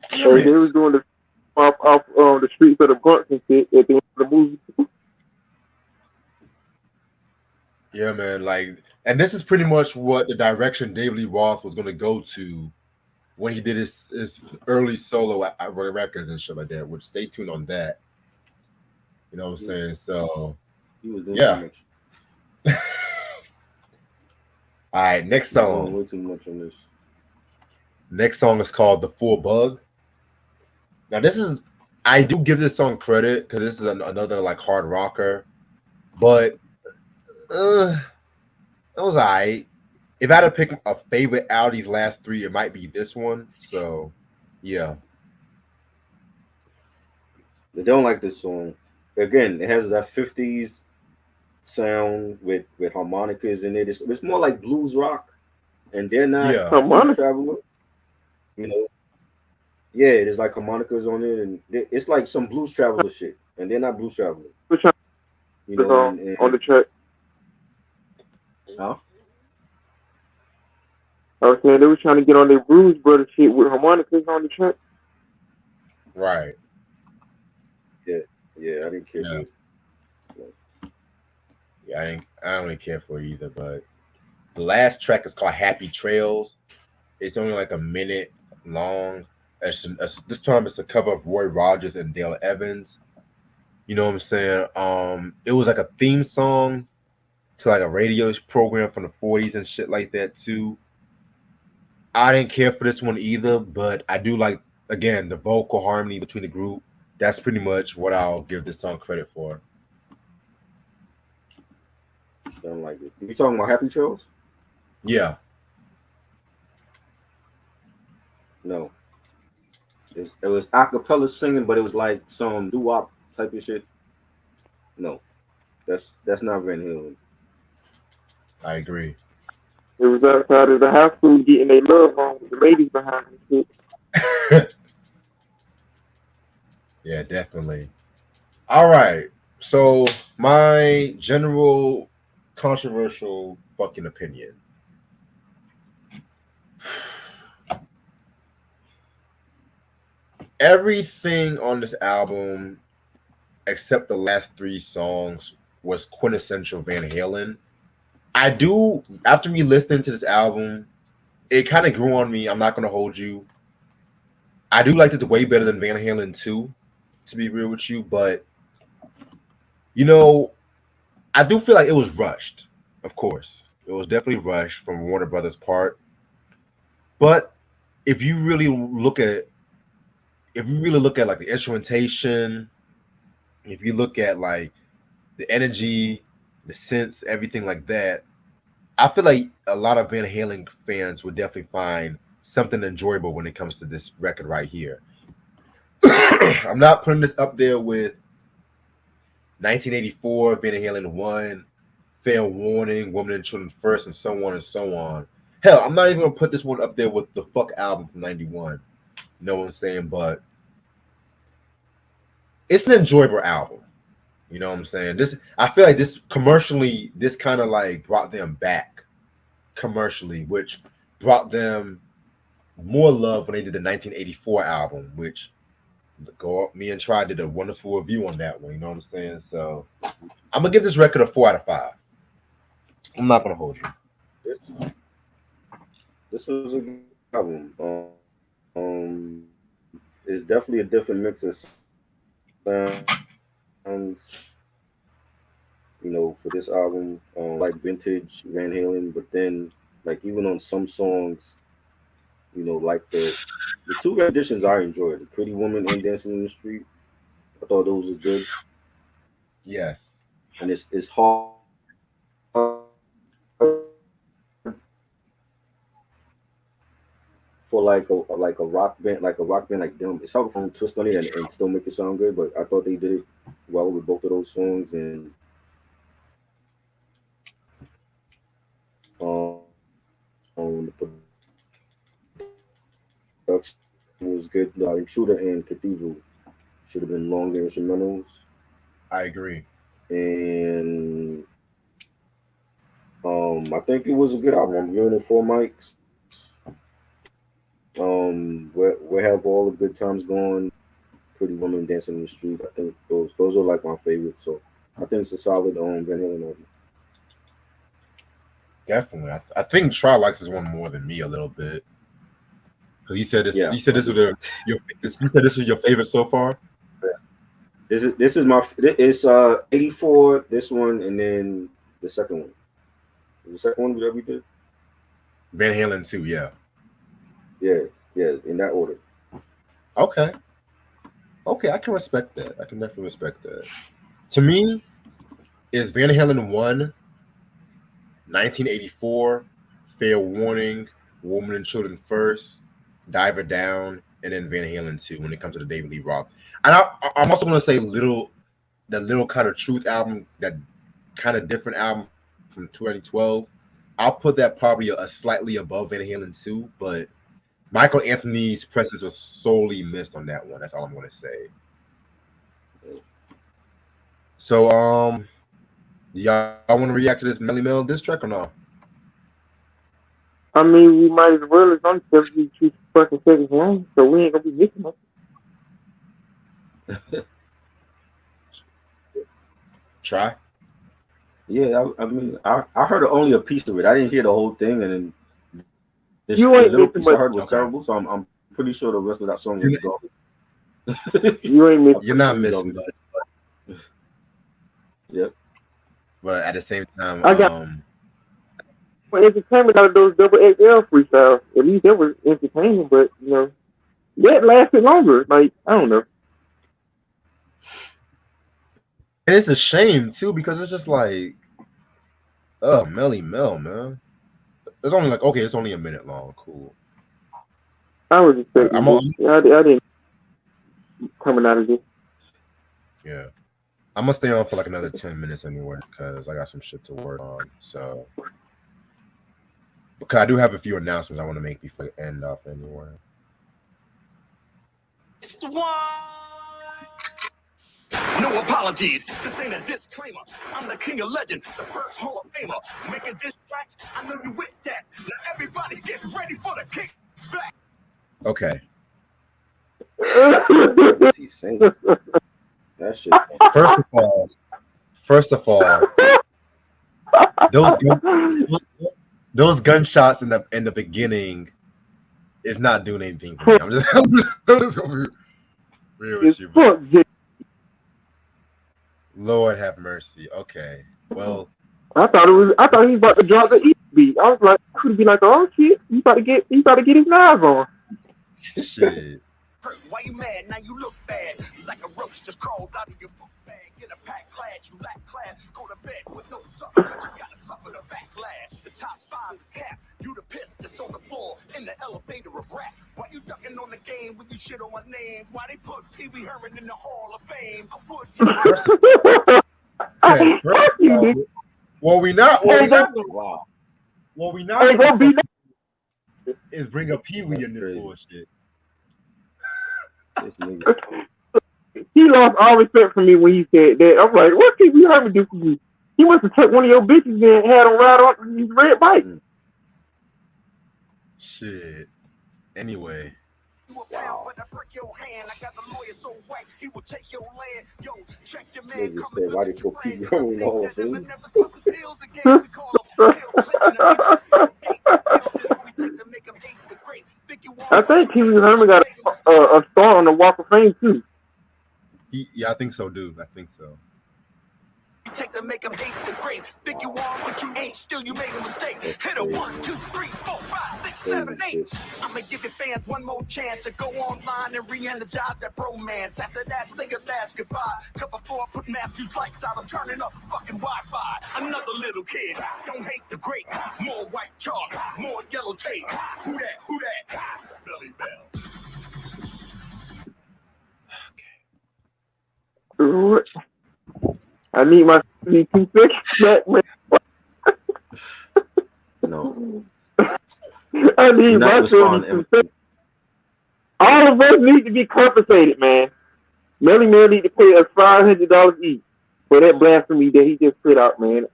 Damn And they was it! doing the off the streets of the Bronx and shit at the end of the movie. Yeah, man. Like, and this is pretty much what the direction David Lee Roth was gonna go to when he did his early solo records and shit like that. Which stay tuned on that. You know what I'm He, saying? So he was doing too yeah. much. All right, next He was doing song. way too much on this. Next song is called "The Full Bug." Now, this is I do give this song credit because this is another like hard rocker, but it was alright. If I had to pick a favorite out of these last three, it might be this one. So, yeah, They don't like this song. Again, it has that 50s sound with harmonicas in it. It's more like blues rock, and they're not yeah, blues Harmonica. traveler. You know, yeah, there's like harmonicas on it, and it's like some blues traveler shit, and they're not blues traveler. Was trying You to know, on and the track. huh? I was saying they was trying to get on their Blues Brothers shit with harmonicas on the track. Right. Yeah, yeah, I didn't care for Yeah. this. No. Yeah. I don't really care for it either. But the last track is called Happy Trails. It's only like a minute long. This time it's a cover of Roy Rogers and Dale Evans. You know what I'm saying? It was like a theme song to like a radio program from the 40s and shit like that too. I didn't care for this one either, but I do like again the vocal harmony between the group. That's pretty much what I'll give this song credit for. Don't like it. You talking about Happy Trails? Yeah, No, it was acapella singing, but it was like some doo wop type of shit. No, that's not Van Halen. I agree. It was outside of the high school getting their love on with the ladies behind the shit. Yeah, definitely. All right. So my general controversial fucking opinion. Everything on this album except the last three songs was quintessential Van Halen. I do after re-listening to this album, it kind of grew on me. I'm not gonna hold you. I do like this way better than Van Halen 2, to be real with you, but you know, I do feel like it was rushed. Of course. It was definitely rushed from Warner Brothers' part. But if you really look at if you really look at like the instrumentation, if you look at like the energy, the synths, everything like that, I feel like a lot of Van Halen fans would definitely find something enjoyable when it comes to this record right here. I'm not putting this up there with 1984, Van Halen 1, Fair Warning, Woman and Children First, and so on and so on. Hell, I'm not even gonna put this one up there with the Fuck album from '91. You know what I'm saying? But it's an enjoyable album. You know what I'm saying? This I feel like this commercially, this kind of like brought them back commercially, which brought them more love when they did the 1984 album, which go up. Me and Try did a wonderful review on that one. You know what I'm saying? So I'm gonna give this record a 4 out of 5. I'm not gonna hold you. This this was a good album. It's definitely a different mix of sounds, for this album. Like vintage Van Halen, but then like even on some songs, like the two renditions I enjoyed, the Pretty Woman and Dancing in the Street. I thought those were good, Yes, and it's hard for like a rock band like them. It's hard for them to twist on it and still make it sound good. But I thought they did it well with both of those songs, and the production was good. Intruder and Cathedral should have been longer instrumentals, I agree. and I think it was a good album. I'm giving it 4 mics. Where have all the good times gone? Pretty Woman Dancing in the Street. I think those are like my favorites. So I think it's a solid Van Halen album. Definitely. I think Try likes this one more than me a little bit. Because he said this. Yeah, He said this was your. He said this was your favorite so far. this is my it's 84 this one and then the second one. The second one that we did. Van Halen too. Yeah. Yeah, yeah, in that order. Okay. Okay. I can respect that. I can definitely respect that. To me, is Van Halen 1, 1984, Fair Warning, Woman and Children First, Diver Down, and then Van Halen 2 when it comes to the David Lee Roth. And I'm also going to say the Little Kind of Truth album, that kind of different album from 2012. I'll put that probably a slightly above Van Halen 2, but Michael Anthony's presence was solely missed on that one. That's all I'm going to say. So, y'all want to react to this Melly Mel diss track or no? I mean, we might as well. It's only 72 fucking seconds long, so we ain't gonna be missing it. Try. Yeah, I mean, I heard only a piece of it. I didn't hear the whole thing, and then the You little ain't piece I missing heard much. was Okay. terrible. So I'm pretty sure the rest of that song was You're, garbage. You ain't I'm missing. you're pretty sure not it's missing garbage. much, Yep. but at the same time, I got more entertainment out of those double XL freestyles. At least that was entertaining, but that lasted longer. Like I don't know. and it's a shame too because it's just like, oh, Melly Mel, man. It's only like okay, it's only a minute long. Cool. I was I'm expecting this. on, I didn't coming out of this. yeah. I'm gonna stay on for like another 10 minutes anyway because I got some shit to work on. So, because I do have a few announcements I want to make before we end off anyway. It's the one. No apologies. This ain't a disclaimer. I'm the king of legend, the first Hall of Famer. Making diss tracks, I know you with that. Now everybody get ready for the kick back. Okay. What is he saying? That shit. First of all, those those gunshots in the beginning is not doing anything for me. I'm just gonna be real with It's you, fuck, but Jay. Lord have mercy. Okay. Well, I thought he was about to drop the E beat. I was like, could be like, oh shit, he about to get his knives on. shit. Why you mad? Now you look bad. Like a roach just crawled out of your book bag. In a pack clad, you lack clad. Go to bed with no supper, but you gotta suffer the backlash. The top five is cap. You the piss that's on the floor in the elevator of rap. Why you ducking on the game when you shit on my name? Why they put Pee Wee Herman in the Hall of Fame? I would. Okay. First Fuck of you, all, nigga. Wow. what we not Ain't gonna be is bring up Pee Wee That's in this crazy. bullshit. This nigga. He lost all respect for me when he said that. I'm like, what Pee Wee Herman do for you? He must have took one of your bitches and had him ride on his red bike. Shit. Anyway. You a pound, but I break your hand. I got the lawyer so white, he will take your land. Yo, check your man Nigga coming said, why they with your put brand. Pee Wee Herman in the Hall of Never, Fame? never popping pills again. We call him Bill Clinton. Bill Gates. Bill is what we take to make him hate the great. Think you I want think Pee Wee Herman got a star on the Walk of Fame too. Yeah, I think so, dude. I think so. you take to make him hate the great. Think you are, but you ain't. Still, you made a mistake. Hit a 1, 2, 3, 4, 5, 6, 7, 8. I'ma give your fans one more chance to go online and re-energize that bromance. After that, say your last goodbye. Cut before I put Matthew's lights out. I'm turning up his fucking Wi-Fi. Another little kid. Don't hate the great. More white chalk. More yellow tape. Who that? Who that? Billy Bell. I need my 2 seconds back, man. No. I need You're not my responding. 72 seconds. All of us need to be compensated, man. Melly Mel need to pay us $500 each for that blasphemy that he just put out, man.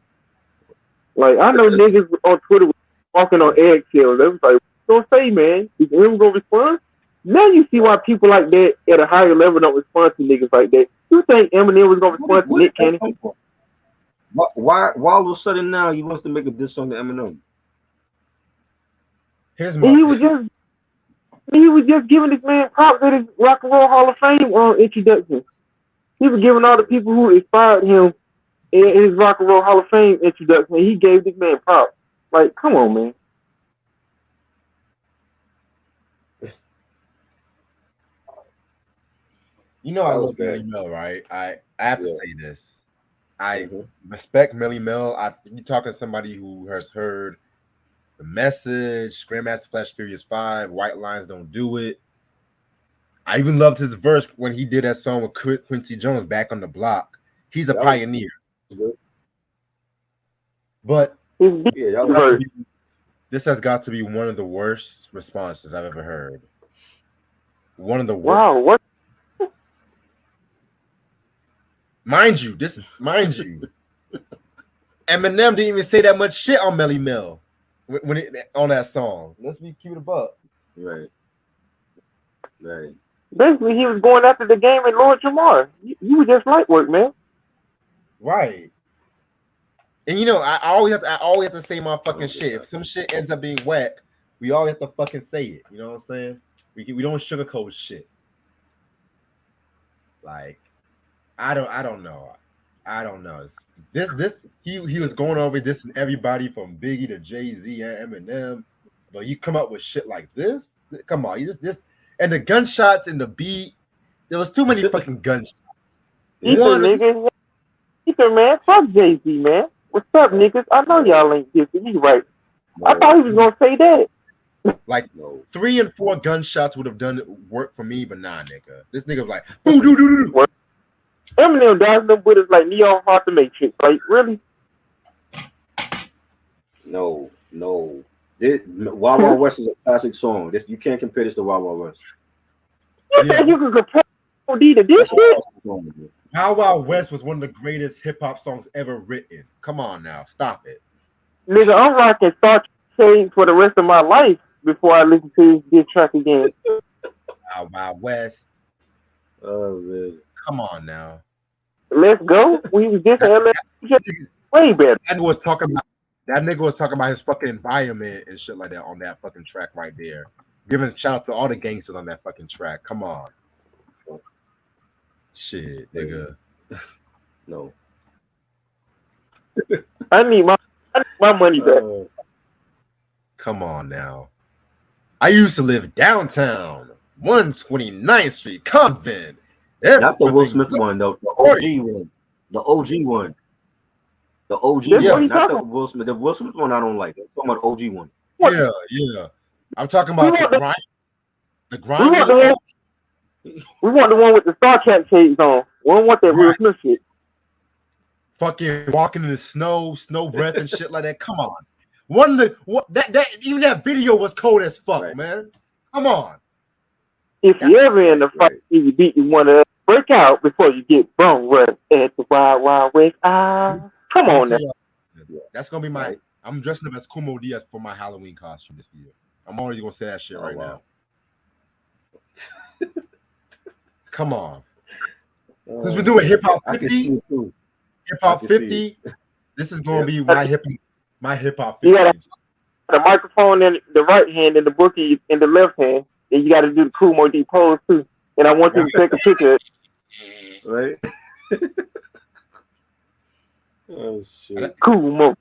Like I know niggas on Twitter walking on eggshells. They was like, "What you gonna say, man? Is him gonna respond?" Now you see why people like that at a higher level don't respond to niggas like that. You think Eminem was gonna respond to Where Nick did that Cannon? come from? Why all of a sudden now he wants to make a diss song to Eminem? Here's And my he was just giving this man props at his Rock and Roll Hall of Fame introduction. He was giving all the people who inspired him in his Rock and Roll Hall of Fame introduction. And he gave this man props. Like, come on, man. You know I That was love bad. Melly Mel, right? I have to Yeah. say this. I Mhm. respect Melly Mel. You talking to somebody who has heard The Message, Grandmaster Flash Furious 5, White Lines Don't Do It. I even loved his verse when he did that song with Quincy Jones, Back on the Block. He's a That was pioneer. good. But His Yeah, that was verse. this has got to be one of the worst responses I've ever heard. One of the worst. Wow, what? Mind you, Eminem didn't even say that much shit on Melly Mel on that song. Let's keep it above. right. Right. Basically, he was going after the game and Lord Jamar. You were just light work, man. Right. And I always have to say my fucking shit. If some shit ends up being whack, we always have to fucking say it. You know what I'm saying? We don't sugarcoat shit. Like, I don't know. This he was going over this and everybody from Biggie to Jay-Z and Eminem, but you come up with shit like this? Come on, you just this and the gunshots and the beat. There was too many fucking gunshots. Ether, nigga. Ether, man. Fuck Jay-Z, man. What's up, niggas? I know y'all ain't dissing me, right? I thought he was gonna say that. Like 3 and 4 gunshots would have done work for me, but nah, nigga. This nigga was like, boo doo doo doo. Eminem dodged them bullets like Neo Heart the Matrix. Like, really? No. Wild Wild West is a classic song. This you can't compare this to Wild Wild West. You think you can compare OD to this shit? Wild Wild West was one of the greatest hip hop songs ever written. Come on now, stop it. Nigga, I'm rocking Star Trek for the rest of my life before I listen to this track again. Wild Wild West. Oh man. Come on now. Let's go. We was just way better. That nigga was talking about his fucking environment and shit like that on that fucking track right there. Giving a shout out to all the gangsters on that fucking track. Come on. Shit, nigga. No. I need my money back. Come on now. I used to live downtown, 129th Street, Convent. Not the Will Smith one, though. The OG one. The OG one. The OG one, not the Will Smith. The Will Smith one I don't like. I'm talking about the OG one. Yeah. I'm talking about the grind. We want the one with the Star Trek shades on. We don't want that Will Smith shit. Fucking walking in the snow breath and shit like that. Come on. Even that video was cold as fuck, man. Come on. If you ever in the fight, you beat you want to break out before you get bone rust at the Wild Wild West. Come on now. That's gonna be my. I'm dressing up as Kumo Diaz for my Halloween costume this year. I'm already gonna say that shit now. Come on. Since we're doing hip hop 50, hip hop 50, this is gonna be my hip hop 50. You got the microphone in the right hand and the book in the left hand, and you got to do the Kumo D pose too. And I want you to take a picture. Right. Oh shit. Kumo.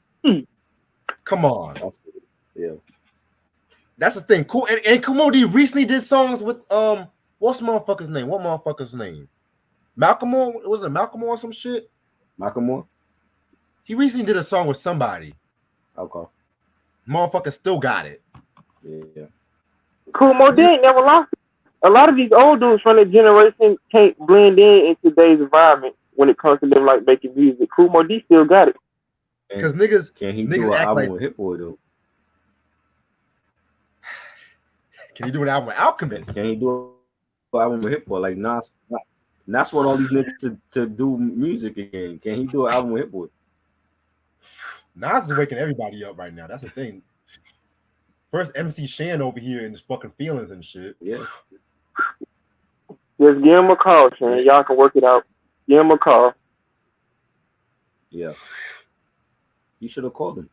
Come on. Yeah. That's the thing. Cool. And Kumo D recently did songs with what's the motherfucker's name? What motherfucker's name? Malcolm Moore? Was it Malcolm Moore or some shit? Malcolm Moore? He recently did a song with somebody. Okay. Motherfucker still got it. Yeah. Kumo D ain't never lost it. A lot of these old dudes from that generation can't blend in today's environment when it comes to them like making music. Kumo D still got it. Because niggas can he niggas do an act album like, with Hit Boy though? Can he do an album with Alchemist? Can he do an album with Hit Boy like Nas? Nas want all these niggas to do music again. Can he do an album with Hit Boy? Nas is waking everybody up right now. That's the thing. First MC Shan over here in his fucking feelings and shit. Yeah. Just give him a call, Shan. Y'all can work it out. Give him a call. Yeah. You should have called him.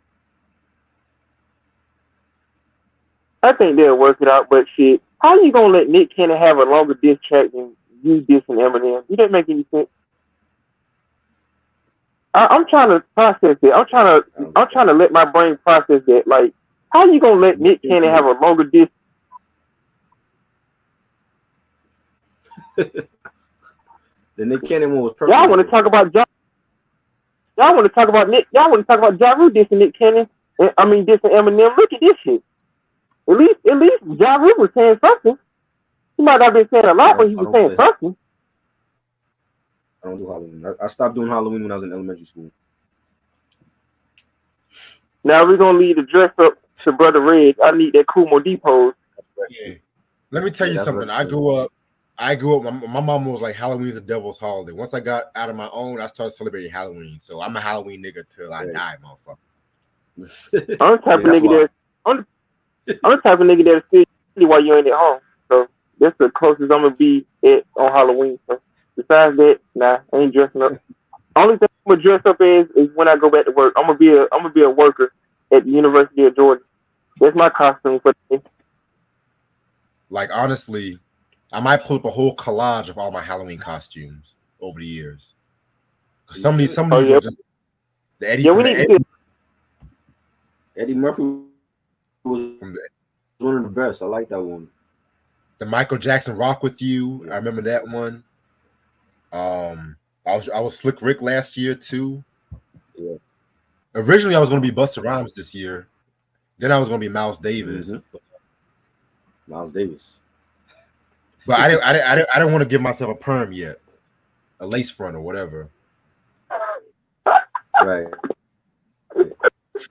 I think they'll work it out, but shit, how you gonna let Nick Cannon have a longer diss track than you dissing Eminem? You didn't make any sense. I'm trying to process it. I'm trying to let my brain process that. Like, how you gonna let Nick Cannon have a longer diss? The Nick Cannon one was perfect. Y'all want to talk about John? Y'all want to talk about Nick? Y'all want to talk about Ja Rule dissing Nick Cannon? I mean, dissing Eminem. Look at this shit. At least Ja Rule was saying something. He might not have been saying a lot, but he was saying something. I don't do Halloween. I stopped doing Halloween when I was in elementary school. Now we're gonna leave the dress up to Brother Red. I need that Kumo D pose. Yeah. Let me tell you something. I grew up. My mom was like, Halloween's the devil's holiday. Once I got out of my own, I started celebrating Halloween. So I'm a Halloween nigga till I die, motherfucker. I'm the type of nigga that's still while you ain't at home. So That's the closest I'm gonna be at on Halloween. So besides that, nah, I ain't dressing up. Only thing I'm gonna dress up as is when I go back to work. I'm gonna be a worker at the University of Georgia. That's my costume for the day. Like honestly, I might put up a whole collage of all my Halloween costumes over the years. Some of Oh these yeah, are just the Eddie yeah. from We the need to Eddie see. Eddie Murphy was from one of the best. I like that one. the Michael Jackson Rock with You. Yeah. I remember that one. I was Slick Rick last year too. Yeah. Originally, I was going to be Busta Rhymes this year. Then I was going to be Miles Davis. Mhm. Miles Davis. But I didn't want to give myself a perm yet, a lace front or whatever. Right.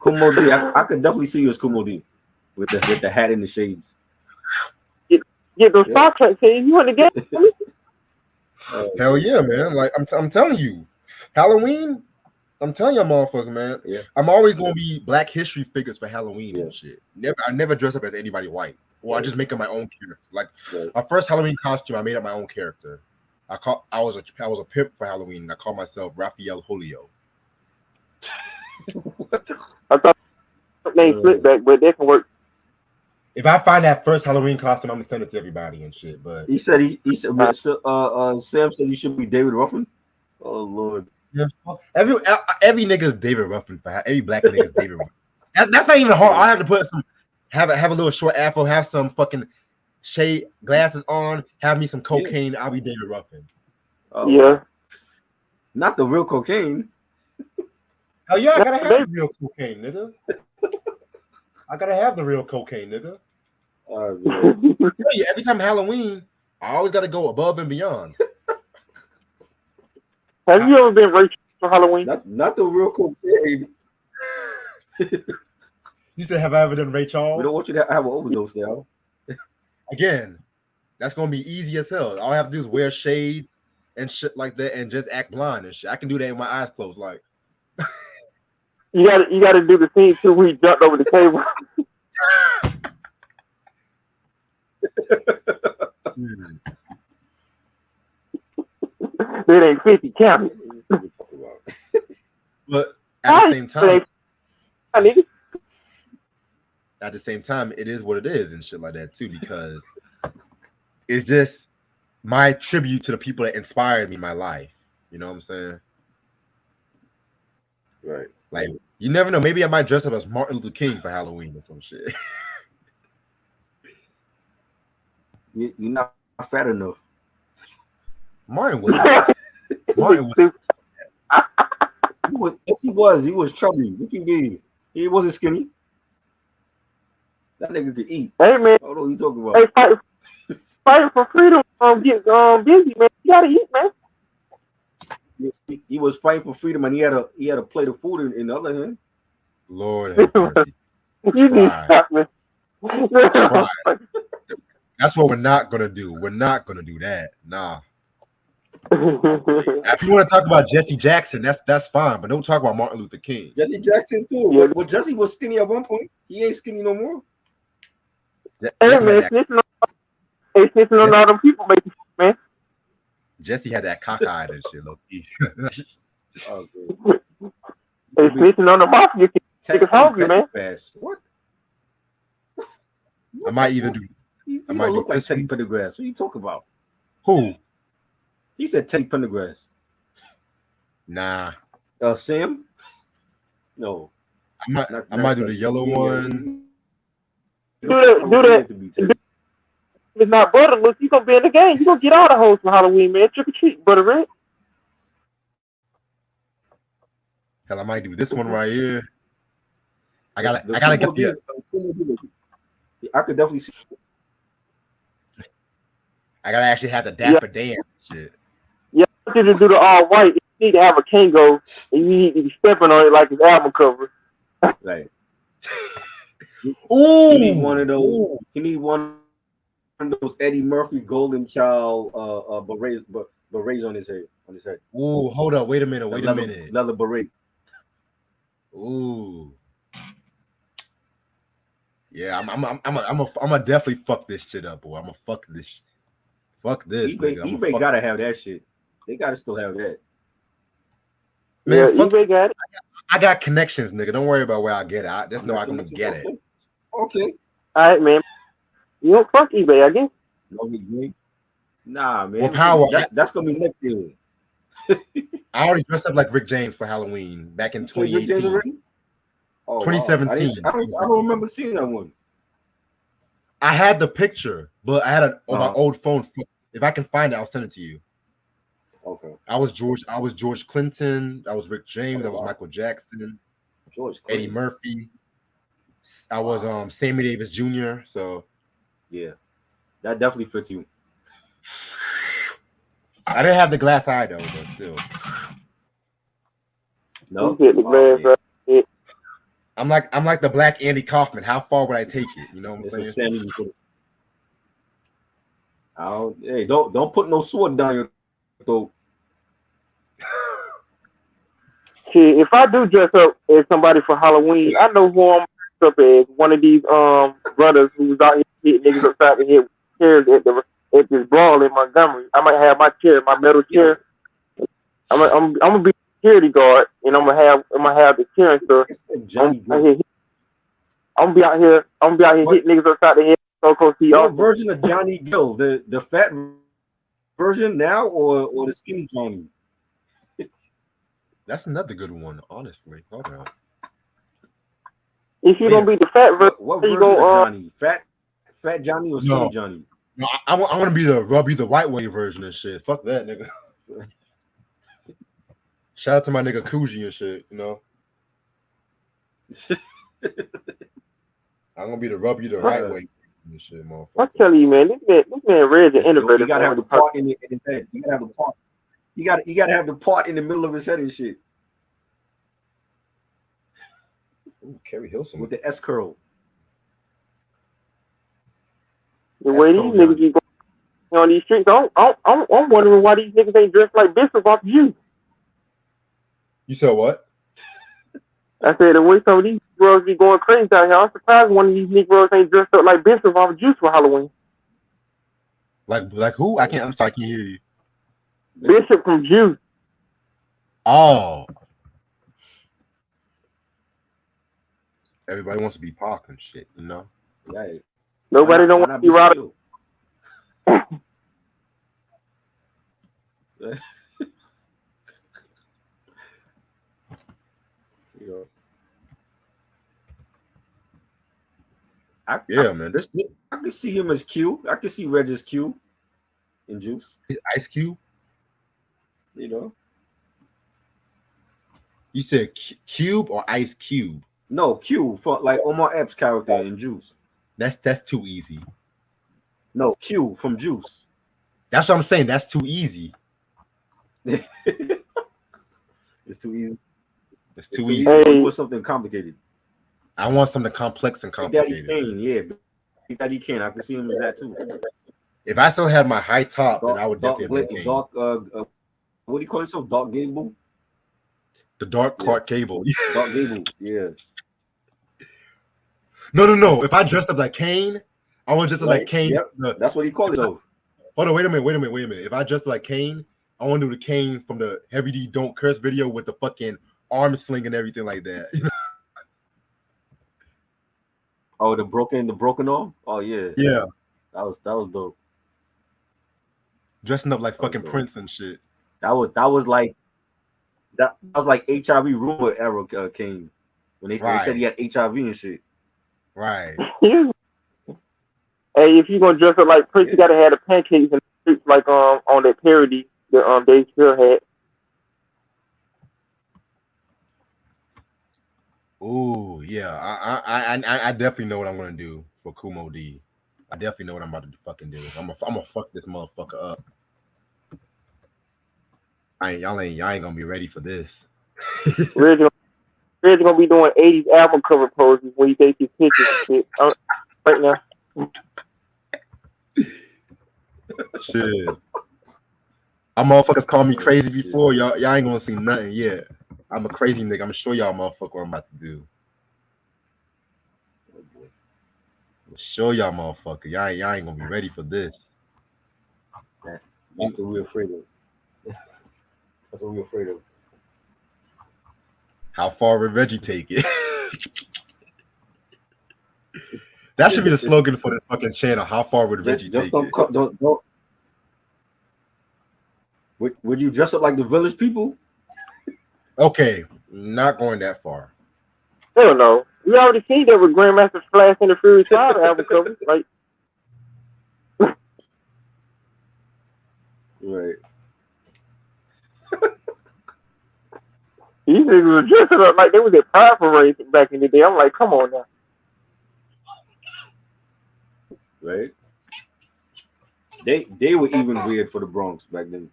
Kumo D. I could definitely see you as Kumo D with the hat and the shades. Get those Yeah. Star Trek teams. You want the game? Hell yeah, man! Like I'm telling you, Halloween. I'm telling you, motherfucker, man. Yeah. I'm always going to be Black History figures for Halloween Yeah. and shit. I never dress up as anybody white. Or I Right. just make up my own character. Like Right. my first Halloween costume, I made up my own character. I was a pimp for Halloween. And I called myself Raphael Julio. I thought name Slipback, but that can work. If I find that first Halloween costume, I'm gonna send it to everybody and shit. But He said he said Sam said he should be David Ruffin. Oh Lord. yeah, every nigga's David Ruffin for every black nigga's David Ruffin. That's not even hard. I have to put some have a little short afro, have some fucking shade glasses on, have me some cocaine. I'll be David Ruffin. Oh, Yeah. not the real cocaine. Oh yeah, I gotta have the real cocaine, nigga. I gotta have the real cocaine, nigga. Man. Every time Halloween, I always gotta go above and beyond. Have you ever been Rachel for Halloween? Not the real cocaine. You said, have I ever done Ray We Charles? don't want you to have an overdose now. Again, that's gonna be easy as hell. All I have to do is wear shades and shit like that and just act blind and shit. I can do that with my eyes closed. Like You gotta do the scene too where he jumped over the table. That ain't 50 count. But at the same time, it is what it is and shit like that too, because it's just my tribute to the people that inspired me in my life. You know what I'm saying? Right. Like you never know. Maybe I might dress up as Martin Luther King for Halloween or some shit. You're not fat enough. Martin was. Yes, he was. He was chubby. What you mean? He wasn't skinny. That nigga could eat. Hey man, I don't know what you talking about. hey, fight for freedom. Get busy, man. You gotta eat, man. He was fighting for freedom, and he had a plate of food in the other hand. Lord have mercy. You need to stop, man. Try. That's what we're not gonna do. We're not gonna do that. Nah. If you want to talk about Jesse Jackson, that's fine, but don't talk about Martin Luther King. Jesse Jackson too. Yeah. Well, Jesse was skinny at one point. He ain't skinny no more. Hey man, snitching on all them people, man. Jesse had that cockeyed and shit, low key. Okay. Hey, snitching on the mafia. Niggas hungry, man. Fast. What? I might either do. He I might don't do look like this Teddy one. Pendergrass. What you talking about? Who? He said Teddy Pendergrass. Nah. Sam? No. I might do the yellow one. Do that. If it's not butter, look, you gonna be in the game. You gonna get all the hoes for Halloween, man. Trick or treat, butter red. Hell, I might do this one right here. I gotta get the. I could definitely see. I gotta actually have the Dapper Dan shit. Yeah, I want you to do the all white. You need to have a Kango, and you need to be stepping on it like his album cover. Right. Ooh, You need one of those. You need one of those Eddie Murphy Golden Child berets on his head. Ooh, hold up, wait a minute. Leather beret. Ooh. Yeah, I'm definitely fuck this shit up, boy. I'm gonna fuck this. Fuck this, eBay, nigga. eBay gotta have that shit. They gotta still have that. Man, Yeah, fuck, eBay got it. I got connections, nigga. Don't worry about where I get it. I just know I'm gonna get it. Okay. All right, man. You don't fuck eBay, I guess. No, we agree. Nah, man. Well, Power, That's gonna be next year. I already dressed up like Rick James for Halloween back in 2018. Oh, 2017. Wow. I don't remember seeing that one. I had the picture, but I had it on my Uh-huh. old phone. If I can find it, I'll send it to you. Okay. I was George Clinton. I was Rick James. I was wow. Michael Jackson. George Eddie Clinton. Murphy. I was Sammy Davis Jr. So Yeah, that definitely fits you. I didn't have the glass eye though, but still. No. You get the glass yeah. I'm like the black Andy Kaufman. How far would I take it? You know what I'm It's saying? a Hey, don't put no sword down your throat. Shit, if I do dress up as somebody for Halloween, I know who I'm dressed up as. One of these brothers who's out here hitting niggas upside the head with chairs at this brawl in Montgomery. I might have my chair, my metal chair. I'm gonna be security guard, and I'm gonna have the chair and stuff. I'm gonna be out here hitting niggas upside the head. What version of Johnny Gill? The fat version now, or the skinny Johnny? That's another good one, honestly. Hold on. If you're gonna be the fat version, what version of Johnny? Fat Johnny or skinny Johnny? No, I want to be the white way version and shit. Fuck that, nigga. Shout out to my nigga Coogee and shit, you know. I'm gonna be the rub you the right way and shit, motherfucker. I'm telling you, man, this man Red's an innovative. You gotta have the part in his head. You gotta have the part. You gotta have the part in the middle of his head and shit. Ooh, Kerry Hilson with the S curl. The way these niggas be going on these streets, I'm wondering why these niggas ain't dressed like Bishop off you. You said what? I said the way some of these Negroes be going crazy out here, I'm surprised one of these Negroes ain't dressed up like Bishop off Juice for Halloween. Like who? I'm sorry, I can't hear you. Bishop from Juice. Oh. Everybody wants to be Pac and shit, you know? Right. Nobody don't want to be Roddy. Man. I can see him as Q. I can see Reg as Q in Juice. Ice Cube? You know? You said Cube or Ice Cube? No, Q for like Omar Epps' character in Juice. That's too easy. No, Q from Juice. That's what I'm saying. That's too easy. It's too easy. It's too easy. Hey. You want something complicated. I want something complex and complicated. Big Daddy Kane. I can see him as that too. If I still had my high top, then I would definitely have Dark, what do you call it? So Dark Gable? The Dark Clark Gable. Dark Gable, yeah. No. If I dressed up like Kane, I want to dress up like Kane. Yep. That's what he called it though. Hold on, wait a minute. If I dressed like Kane, I want to do the Kane from the Heavy D Don't Curse video with the fucking arm sling and everything like that. Oh, the broken arm? Oh yeah. Yeah. That was dope. Dressing up like fucking Prince and shit. That was like HIV rumor era Kane. When they said he had HIV and shit. Right. Hey, if you gonna dress up like Prince, you gotta have the pancakes and streets like on that parody that Dave Chappelle had. Ooh, yeah. I definitely know what I'm gonna do for Kumo D. I definitely know what I'm about to fucking do. I'm gonna fuck this motherfucker up. Y'all ain't gonna be ready for this. Red's gonna be doing 80s album cover poses when he takes his pictures and shit. Right now. Shit. Our motherfuckers call me crazy before. Y'all ain't gonna see nothing yet. I'm a crazy nigga. I'm gonna show y'all motherfucker what I'm about to do. Show y'all motherfucker. Y'all ain't gonna be ready for this. That's what we're afraid of. That's what we're afraid of. How far would Reggie take it? That should be the slogan for this fucking channel. How far would Reggie Just take don't, it? don't. Would you dress up like the Village People? Okay, not going that far. Hell no. We already seen that with Grandmaster Flash and the Furious 5 album cover. Like, Right. these niggas were dressing up like they was at Pride Parade back in the day. I'm like, come on now. Right. They were even weird for the Bronx back then.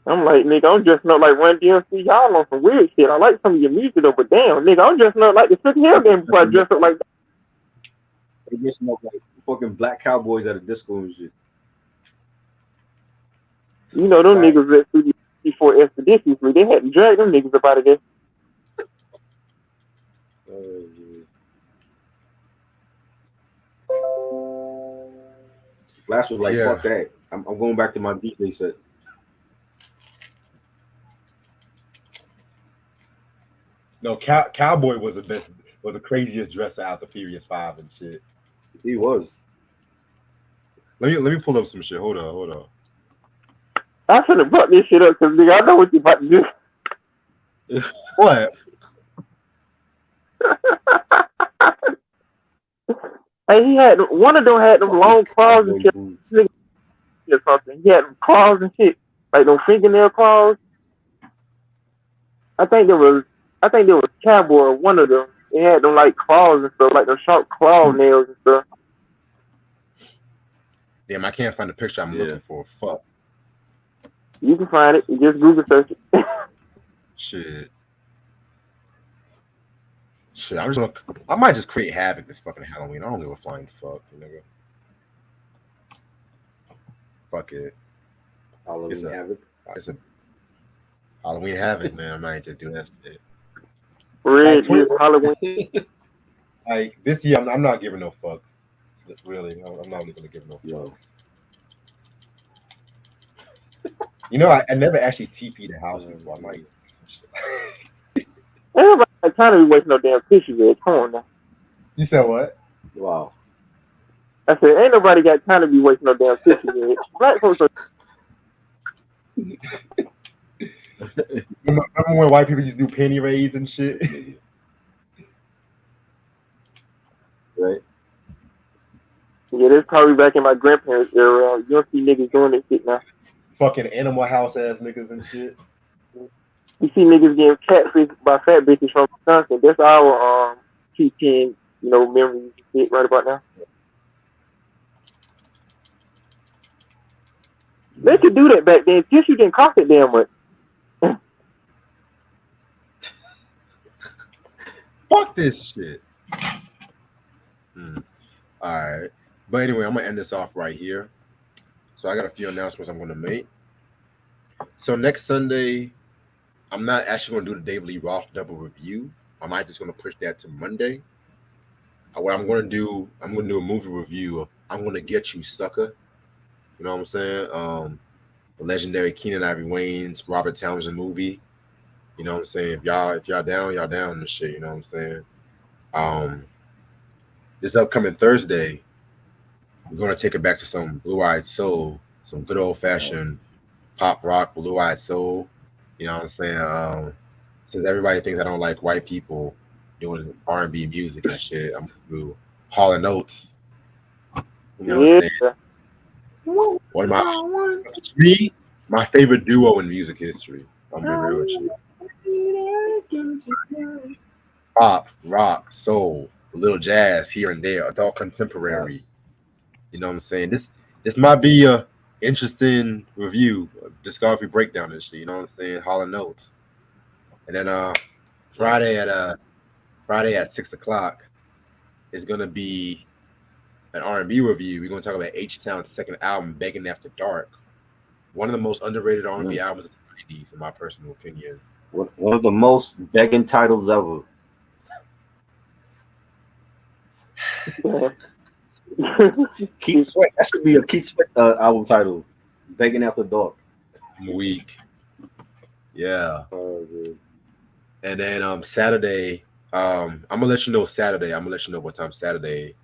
I'm like, nigga, I'm dressing up like Run DMC. Y'all on some weird shit. I like some of your music though, but damn, nigga, I'm dressing up like the Sick Hair Game before I dress up like that. They just know like fucking black cowboys at a disco and shit. You know, them niggas that through before expeditiously, they had to drag them niggas up out of there. Flash was like, Yeah. fuck that. I'm going back to my DJ set. No, Cowboy was the best, was the craziest dresser out the Furious 5 and shit. He was. Let me pull up some shit. Hold on. I should have brought this shit up because nigga, I know what you about to do. What? Hey, he had one of them had them long claws and shit. Or something. He had them claws and shit, like them fingernail claws. I think there was Cowboy, one of them. They had them like claws and stuff, like them sharp claw nails and stuff. Damn, I can't find the picture I'm looking for. Fuck. You can find it. You just Google search it. Shit. I might just create havoc this fucking Halloween. I don't give a flying fuck, nigga. Fuck it. Halloween Havoc. It's a Halloween Havoc, man. I might just do that shit. Red is Halloween. Like this year, I'm not giving no fucks. Really, I'm not even gonna give no fucks. You know, I never actually TP'd the house before. I might. Everybody got time to be wasting no damn tissue, man. Come on now. You said what? Wow. I said, ain't nobody got time to be wasting no damn tissue, man. Black folks are. Remember when white people used to do penny raids and shit? Right. Yeah, that's probably back in my grandparents' era. You don't see niggas doing this shit now. Fucking Animal House ass niggas and shit. You see niggas getting catfished by fat bitches from Wisconsin. That's our T10, memories and shit right about now. They could do that back then. Tissue didn't cost that damn much. Fuck this shit. All right. But anyway, I'm going to end this off right here. So I got a few announcements I'm going to make. So next Sunday, I'm not actually going to do the David Lee Roth double review. I might just going to push that to Monday. What I'm going to do, I'm going to do a movie review of I'm Going to Get You, Sucker. You know what I'm saying? The legendary Keenan Ivory Wayans, Robert Townsend movie. You know what I'm saying? If y'all down, y'all down this shit. You know what I'm saying? This upcoming Thursday, we're gonna take it back to some Blue Eyed Soul, some good old fashioned pop rock, Blue Eyed Soul. You know what I'm saying? Since everybody thinks I don't like white people doing R&B music and shit, I'm gonna do Hall and Oates. You know what I'm saying? One of my favorite duo in music history. I'm gonna be real with you. Pop, rock, soul, a little jazz here and there, adult contemporary. You know what I'm saying? This might be a interesting review, discography breakdown and shit. You know what I'm saying? Hall and Oates. And then Friday at 6:00 is gonna be an R&B review. We're gonna talk about H-Town's second album, Begging After Dark. One of the most underrated R&B albums of the 90s, in my personal opinion. One of the most begging titles ever. Keith Sweat. That should be a Keith Sweat album title. Begging After Dark. I'm weak. Yeah. Dude. And then Saturday, I'm gonna let you know Saturday. I'm gonna let you know what time Saturday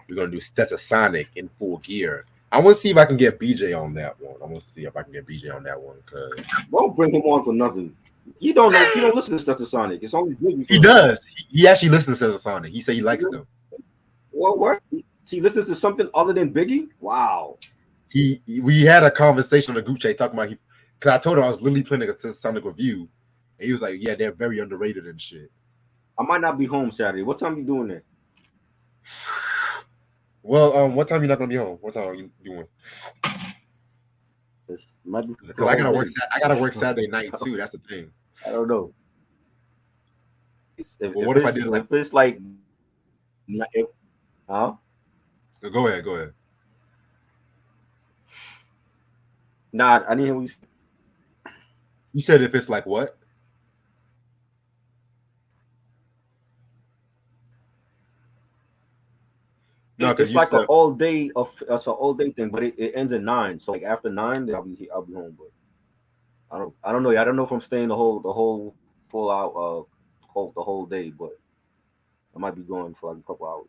we're gonna do Stetsasonic in full gear. I want to see if I can get BJ on that one. I want to see if I can get BJ on that one because Won't bring him on for nothing. You don't know. You don't listen to Stuff to Sonic. It's only Biggie. he does. He actually listens to Stetsasonic. He said he likes them. Well, what? He listens to something other than Biggie? Wow. We had a conversation on the group chat talking about because I told him I was literally playing a Stetsasonic review, and he was like, "Yeah, they're very underrated and shit." I might not be home Saturday. What time you doing there? Well, what time you not gonna be home? What time are you doing? This might be Because I gotta work. I gotta work Saturday night too. That's the thing. I don't know. What if I did if it's like, huh? Go ahead. Go ahead. Nah, I didn't hear what you said. You said if it's like what? No, it's like an all day. It's an all day thing, but it ends at 9. So like after 9, I'll be home. But I don't know. I don't know if I'm staying the whole full out the whole day, but I might be going for like a couple hours.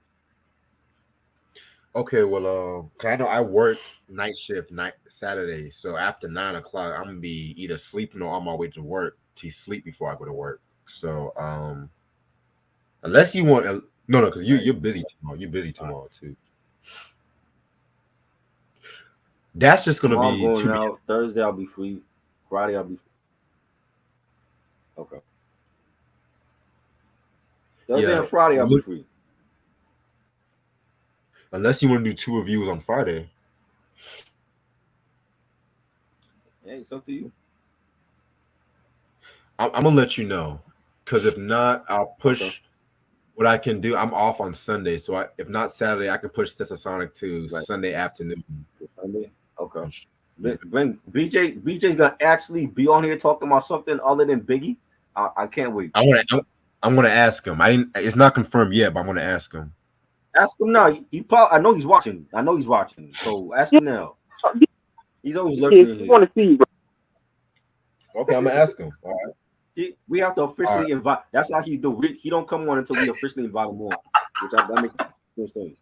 Okay, well, I know I work night shift Saturday, so after 9 o'clock, I'm gonna be either sleeping or on my way to work to sleep before I go to work. So, unless you want, no, because you're busy tomorrow. You're busy tomorrow too. That's just gonna be going out. Thursday I'll be free. Friday I'll be free. Okay. Thursday and Friday I'll be free. Unless you want to do 2 reviews on Friday. Hey, it's up to you. I'm gonna let you know, because if not, I'll push what I can do. I'm off on Sunday, so if not Saturday, I can push Stetsasonic to Sunday afternoon. Sunday, okay. When BJ's gonna actually be on here talking about something other than Biggie, I can't wait. I'm gonna ask him. It's not confirmed yet, but I'm gonna ask him. Ask him now. I know he's watching. So ask him now. He's always lurking. He want to see you, bro. Okay, I'm gonna ask him. All right. We have to officially invite. That's how he do. He don't come on until we officially invite him on. That makes no sense.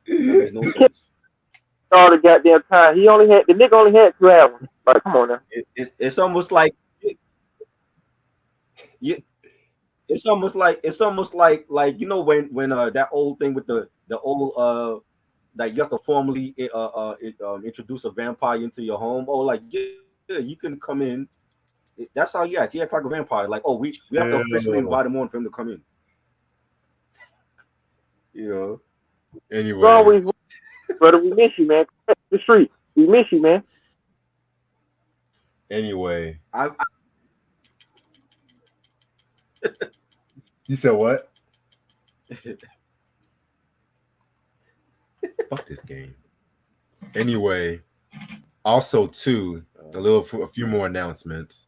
That makes no sense. All the goddamn time. The nigga only had 2 albums. Like, come on now. It's almost like It's almost like you know when that old thing with the old that you have to formally introduce a vampire into your home. Oh, like yeah, you can come in. That's how he acts like a vampire. Like, oh, we have to officially invite him on for him to come in. You know. Anyway, always, brother, we miss you, man. The street, we miss you, man. Anyway, you said what? Fuck this game. Anyway, also too, a few more announcements.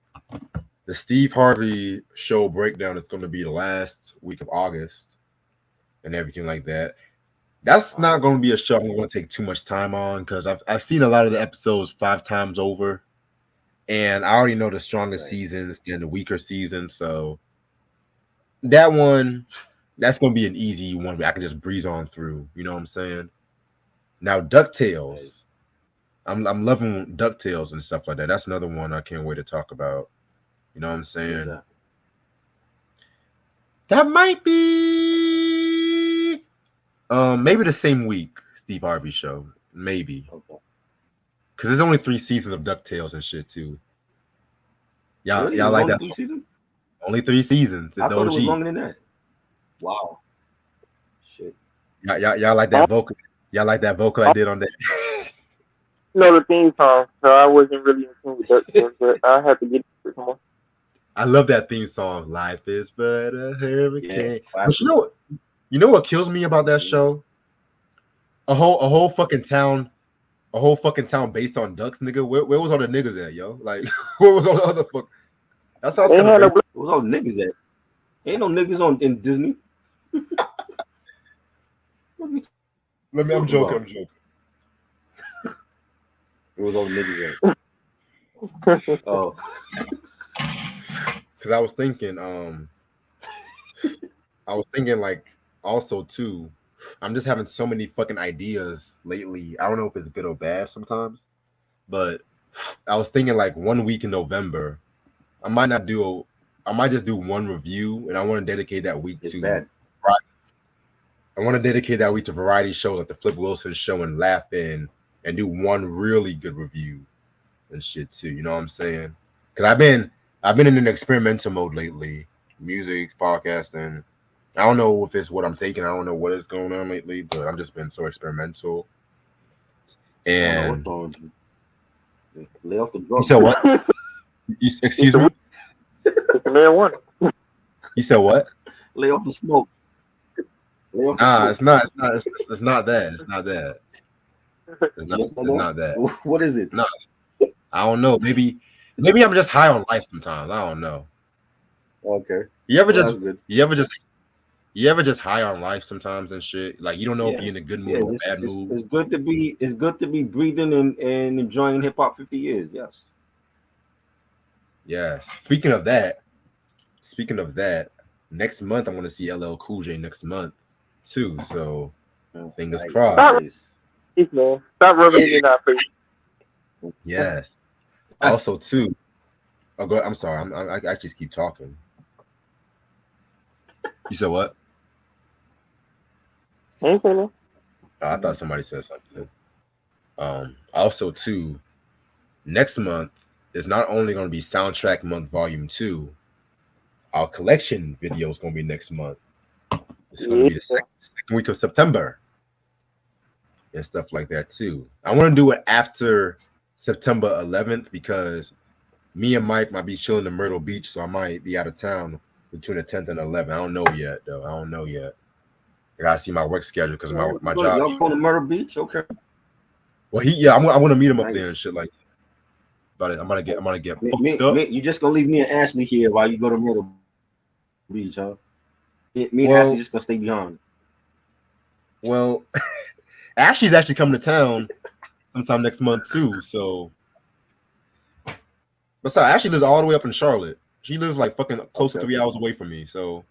The Steve Harvey show breakdown is going to be the last week of August and everything like that. That's not going to be a show I'm going to take too much time on because I've seen a lot of the episodes 5 times over, and I already know the strongest seasons and the weaker seasons. So that's going to be an easy one. I can just breeze on through. You know what I'm saying? Now DuckTales, I'm loving DuckTales and stuff like that. That's another one I can't wait to talk about. You know what I'm saying? That might be maybe the same week Steve Harvey show, maybe. Because there's only 3 seasons of DuckTales and shit too. Y'all like that? 3 seasons? Only 3 seasons. I thought it was longer than that. Wow. Shit. Y'all like that vocal? Y'all like that vocal I did on that? The theme song, so I wasn't really in tune with DuckTales, but I have to get it some more. I love that theme song. Life is but a hurricane. Yeah, but you know what kills me about that show? A whole fucking town based on ducks, nigga. Where was all the niggas at, yo? Like, where was all the other fuck? That sounds kind of. Where was all the niggas at? Ain't no niggas in Disney. I'm joking. I'm joking. It was all the niggas. Oh, Because I was thinking, like also too. I'm just having so many fucking ideas lately. I don't know if it's good or bad sometimes, but I was thinking like 1 week in November, I might not do. I might just do one review, and I want to dedicate that week it's to. bad. I want to dedicate that week to variety shows like the Flip Wilson Show and Laugh In, and do one really good review and shit too. You know what I'm saying? Because I've been in an experimental mode lately, music, podcasting. I don't know if it's what I'm taking. I don't know what is going on lately, but I've just been so experimental. I don't know And what's wrong with you. Lay off the you drugs. said what? Excuse me? It's the man one. You said what? Lay off the smoke. Lay off the Nah, smoke. it's not. It's not that. It's not that. Yes, It's not that. What is it? No, I don't know. Maybe I'm just high on life sometimes. I don't know. Okay. You ever Well, just that's good. you ever just high on life sometimes and shit? Like you don't know if you're in a good mood or a bad mood. It's good to be breathing and enjoying hip hop 50 years. Yes. Yes. Speaking of that, next month I'm gonna see LL Cool J next month too. So fingers crossed. Man, stop rubbing it in our face. Yes. Also too. Oh, go. I'm sorry. I just keep talking. You said what? Okay, no. I thought somebody said something. Also too, next month is not only going to be Soundtrack Month Volume 2. Our collection video is going to be next month. It's going to be the second week of September and stuff like that too. I want to do it after September 11th because me and Mike might be chilling in Myrtle Beach, so I might be out of town between the 10th and 11th. I don't know yet, though. I don't know yet. I gotta see my work schedule because my job. Y'all going to Myrtle Beach? Okay. Well, I want to meet him up there and shit like that. But I'm gonna get you just gonna leave me and Ashley here while you go to Myrtle Beach, huh? Me and Ashley just gonna stay behind. Well, Ashley's actually coming to town sometime next month too. So, but so Ashley lives all the way up in Charlotte. She lives like fucking close to 3 hours away from me. So,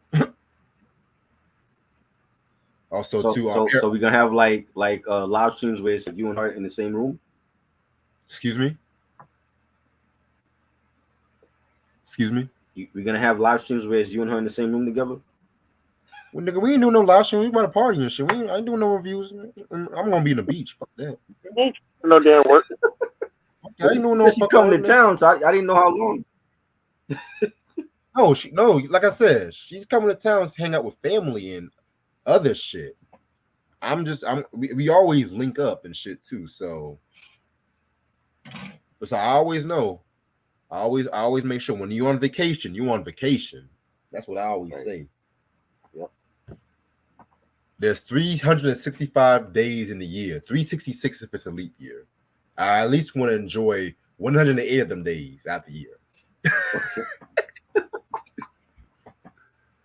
also so we're gonna have like live streams where it's you and her in the same room. Excuse me. We're gonna have live streams where it's you and her in the same room together. Well, nigga, we ain't doing no live stream. We about to party and shit. I ain't doing no reviews. I'm gonna be in the beach. Fuck that. No damn work. I ain't doing no. She coming to town, so I didn't know how long. No. Like I said, she's coming to town to hang out with family and other shit. We always link up and shit too. So I always know. I always make sure when you're on vacation, you're on vacation. That's what I always say. Yep. There's 365 days in the year, 366 if it's a leap year. I at least want to enjoy 108 of them days out the year.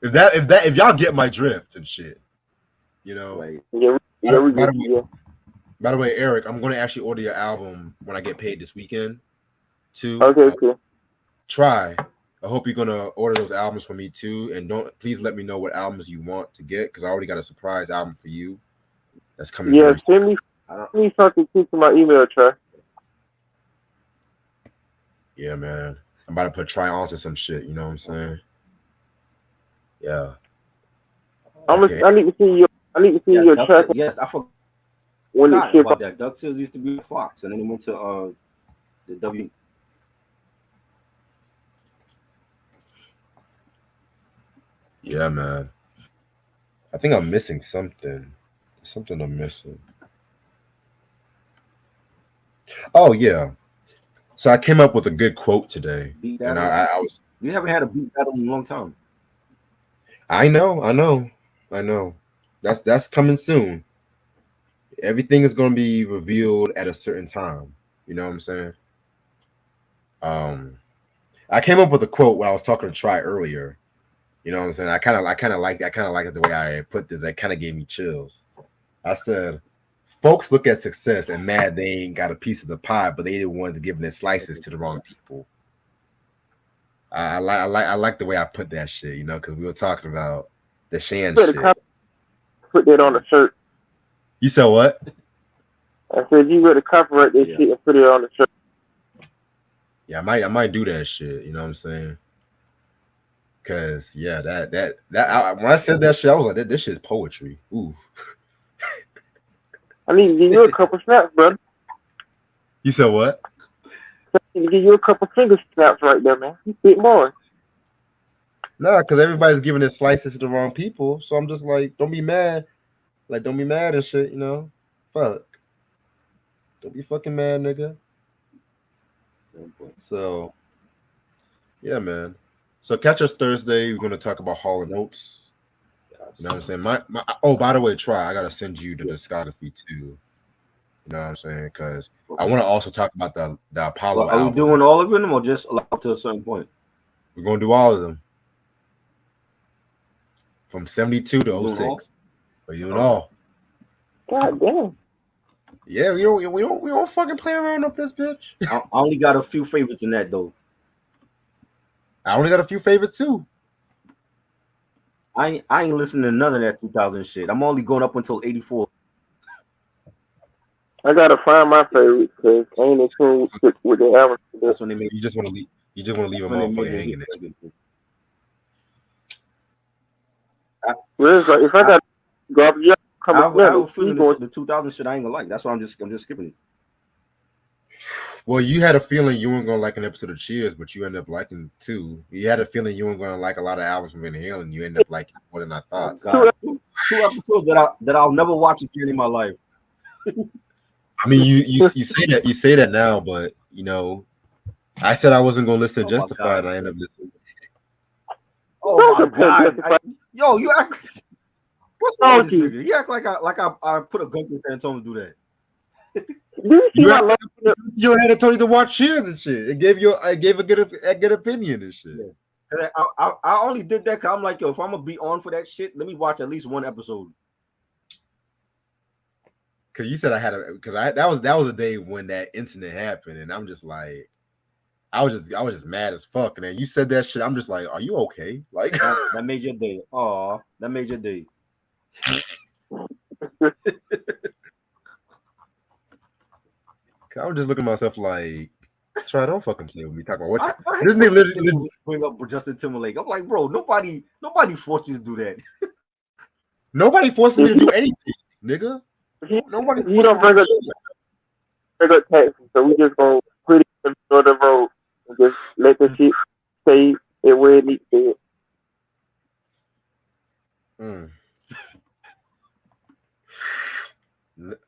if y'all get my drift and shit, you know. Right. By the way, Eric, I'm going to actually order your album when I get paid this weekend. Too. Okay, cool. Try. I hope you're gonna order those albums for me too, and please let me know what albums you want to get because I already got a surprise album for you that's coming. Yeah, send me something to my email, Trey. Yeah, man. I'm about to put Try onto some shit. You know what I'm saying? Yeah. I need to see your track. Yes, I forgot when about that. DuckTales used to be Fox, and then it went to the W. Yeah, man. I think I'm missing something. Something I'm missing. Oh yeah. So I came up with a good quote today, and I was. We haven't had a beat battle in a long time. I know. That's coming soon. Everything is going to be revealed at a certain time. You know what I'm saying? I came up with a quote when I was talking to Try earlier. You know what I'm saying? I kind of like it the way I put this. That kind of gave me chills. I said, folks look at success and mad they ain't got a piece of the pie, but they the ones giving their slices to the wrong people. I like the way I put that shit, you know, because we were talking about the Shan Put shit. put that on a shirt. You said what? I said you better copyright that shit and put it on the shirt. Yeah, I might do that shit. You know what I'm saying? Cause yeah, when I said that shit, I was like, this shit's poetry. Ooh. I need to give you a couple snaps, brother. You said what? I need to give you a couple finger snaps right there, man. You bit more. Nah, because everybody's giving their slices to the wrong people. So I'm just like, don't be mad. Like, don't be mad and shit, you know? Fuck. Don't be fucking mad, nigga. So, yeah, man. So catch us Thursday. We're going to talk about Hall and Oates. You know what I'm saying? Oh, by the way, I got to send you the discography too. You know what I'm saying? Because I want to also talk about the Apollo Are we album. doing all of them or just up to a certain point? We're going to do all of them. From 72 to 06. We're doing all. God damn. Yeah, we don't fucking play around up this bitch. I only got a few favorites in that though. I only got a few favorites too. I ain't listening to none of that 2000 shit. I'm only going up until 84. I gotta find my favorites because I ain't in tune with the album. That's when they made. You just want to leave. You just want to leave a motherfucker hanging there. Well, it's like if I got garbage, I have a feeling the 2000 shit I ain't gonna like. That's why I'm just skipping it. Well, you had a feeling you weren't gonna like an episode of Cheers, but you ended up liking two. You had a feeling you weren't gonna like a lot of albums from Van Halen. You ended up liking more than I thought. Oh, two episodes that I'll never watch again in my life. I mean, you say that now, but you know, I said I wasn't gonna listen to Justified, and I ended up listening. Oh my god! Yo, you act. What's wrong with this nigga? He act like I put a gun to his head and told him to do that. You had to tell you to watch Cheers and shit. It gave a good opinion and shit. Yeah. I only did that because I'm like, yo, if I'm gonna be on for that shit, let me watch at least one episode. Cause you said that was a day when that incident happened, and I'm just like, I was just mad as fuck. And then you said that shit. I'm just like, are you okay? Like that made your day. Aw, that made your day. I was just looking at myself like, try don't fucking play with me. Talking about what this nigga literally bring up Justin Timberlake. I'm like, bro, nobody forced you to do that. Nobody forced me to do anything, nigga. Nobody. You don't bring up taxes, so we just gonna put it in the middle of the road and just let the shit stay where it needs to be.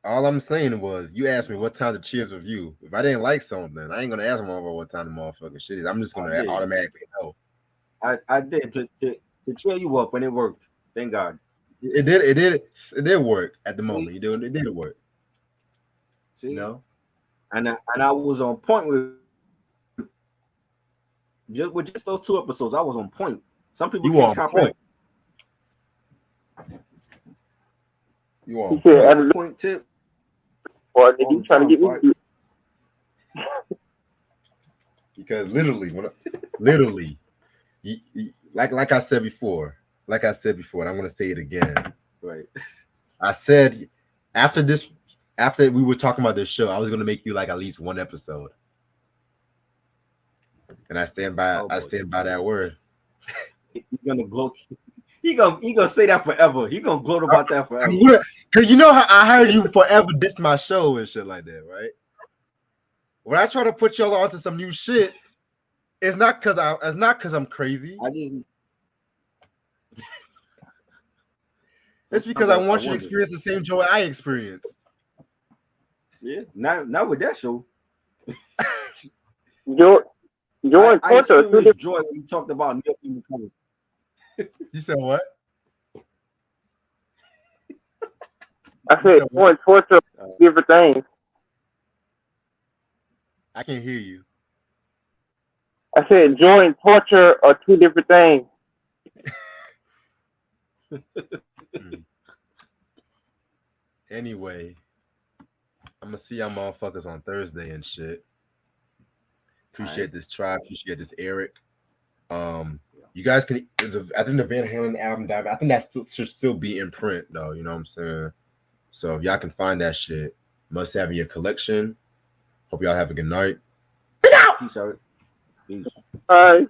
All I'm saying was, you asked me what time to Cheers review. If I didn't like something, I ain't gonna ask my what time the motherfucking shit is. I'm just gonna automatically know. I did to cheer you up when it worked. Thank God. It did work at the moment. It did work. See, you know, and I was on point with just those two episodes. I was on point. Some people can't comprehend. You on point tip? Or you trying to get me? Because literally, like I said before, and I'm gonna say it again. Right. I said after we were talking about this show, I was gonna make you like at least one episode, and I stand by that word. He's gonna gloat. He gonna say that forever. He gonna gloat about that forever. Cause you know how I heard you forever diss my show and shit like that, right? When I try to put y'all onto some new shit, it's not cause I'm crazy. It's because I want you to experience the same joy I experienced. Yeah, not with that show. Joy I experienced joy when you talked about Neil McCullers. You said what? I said joy and torture different things. I can't hear you. I said joy and torture are two different things. Anyway, I'm gonna see y'all motherfuckers on Thursday and shit. Appreciate this tribe. Appreciate this Eric. You guys can. I think the Van Halen album died. I think that should still be in print though. You know what I'm saying? So if y'all can find that shit, must have in your collection. Hope y'all have a good night. Peace out. Peace. All right.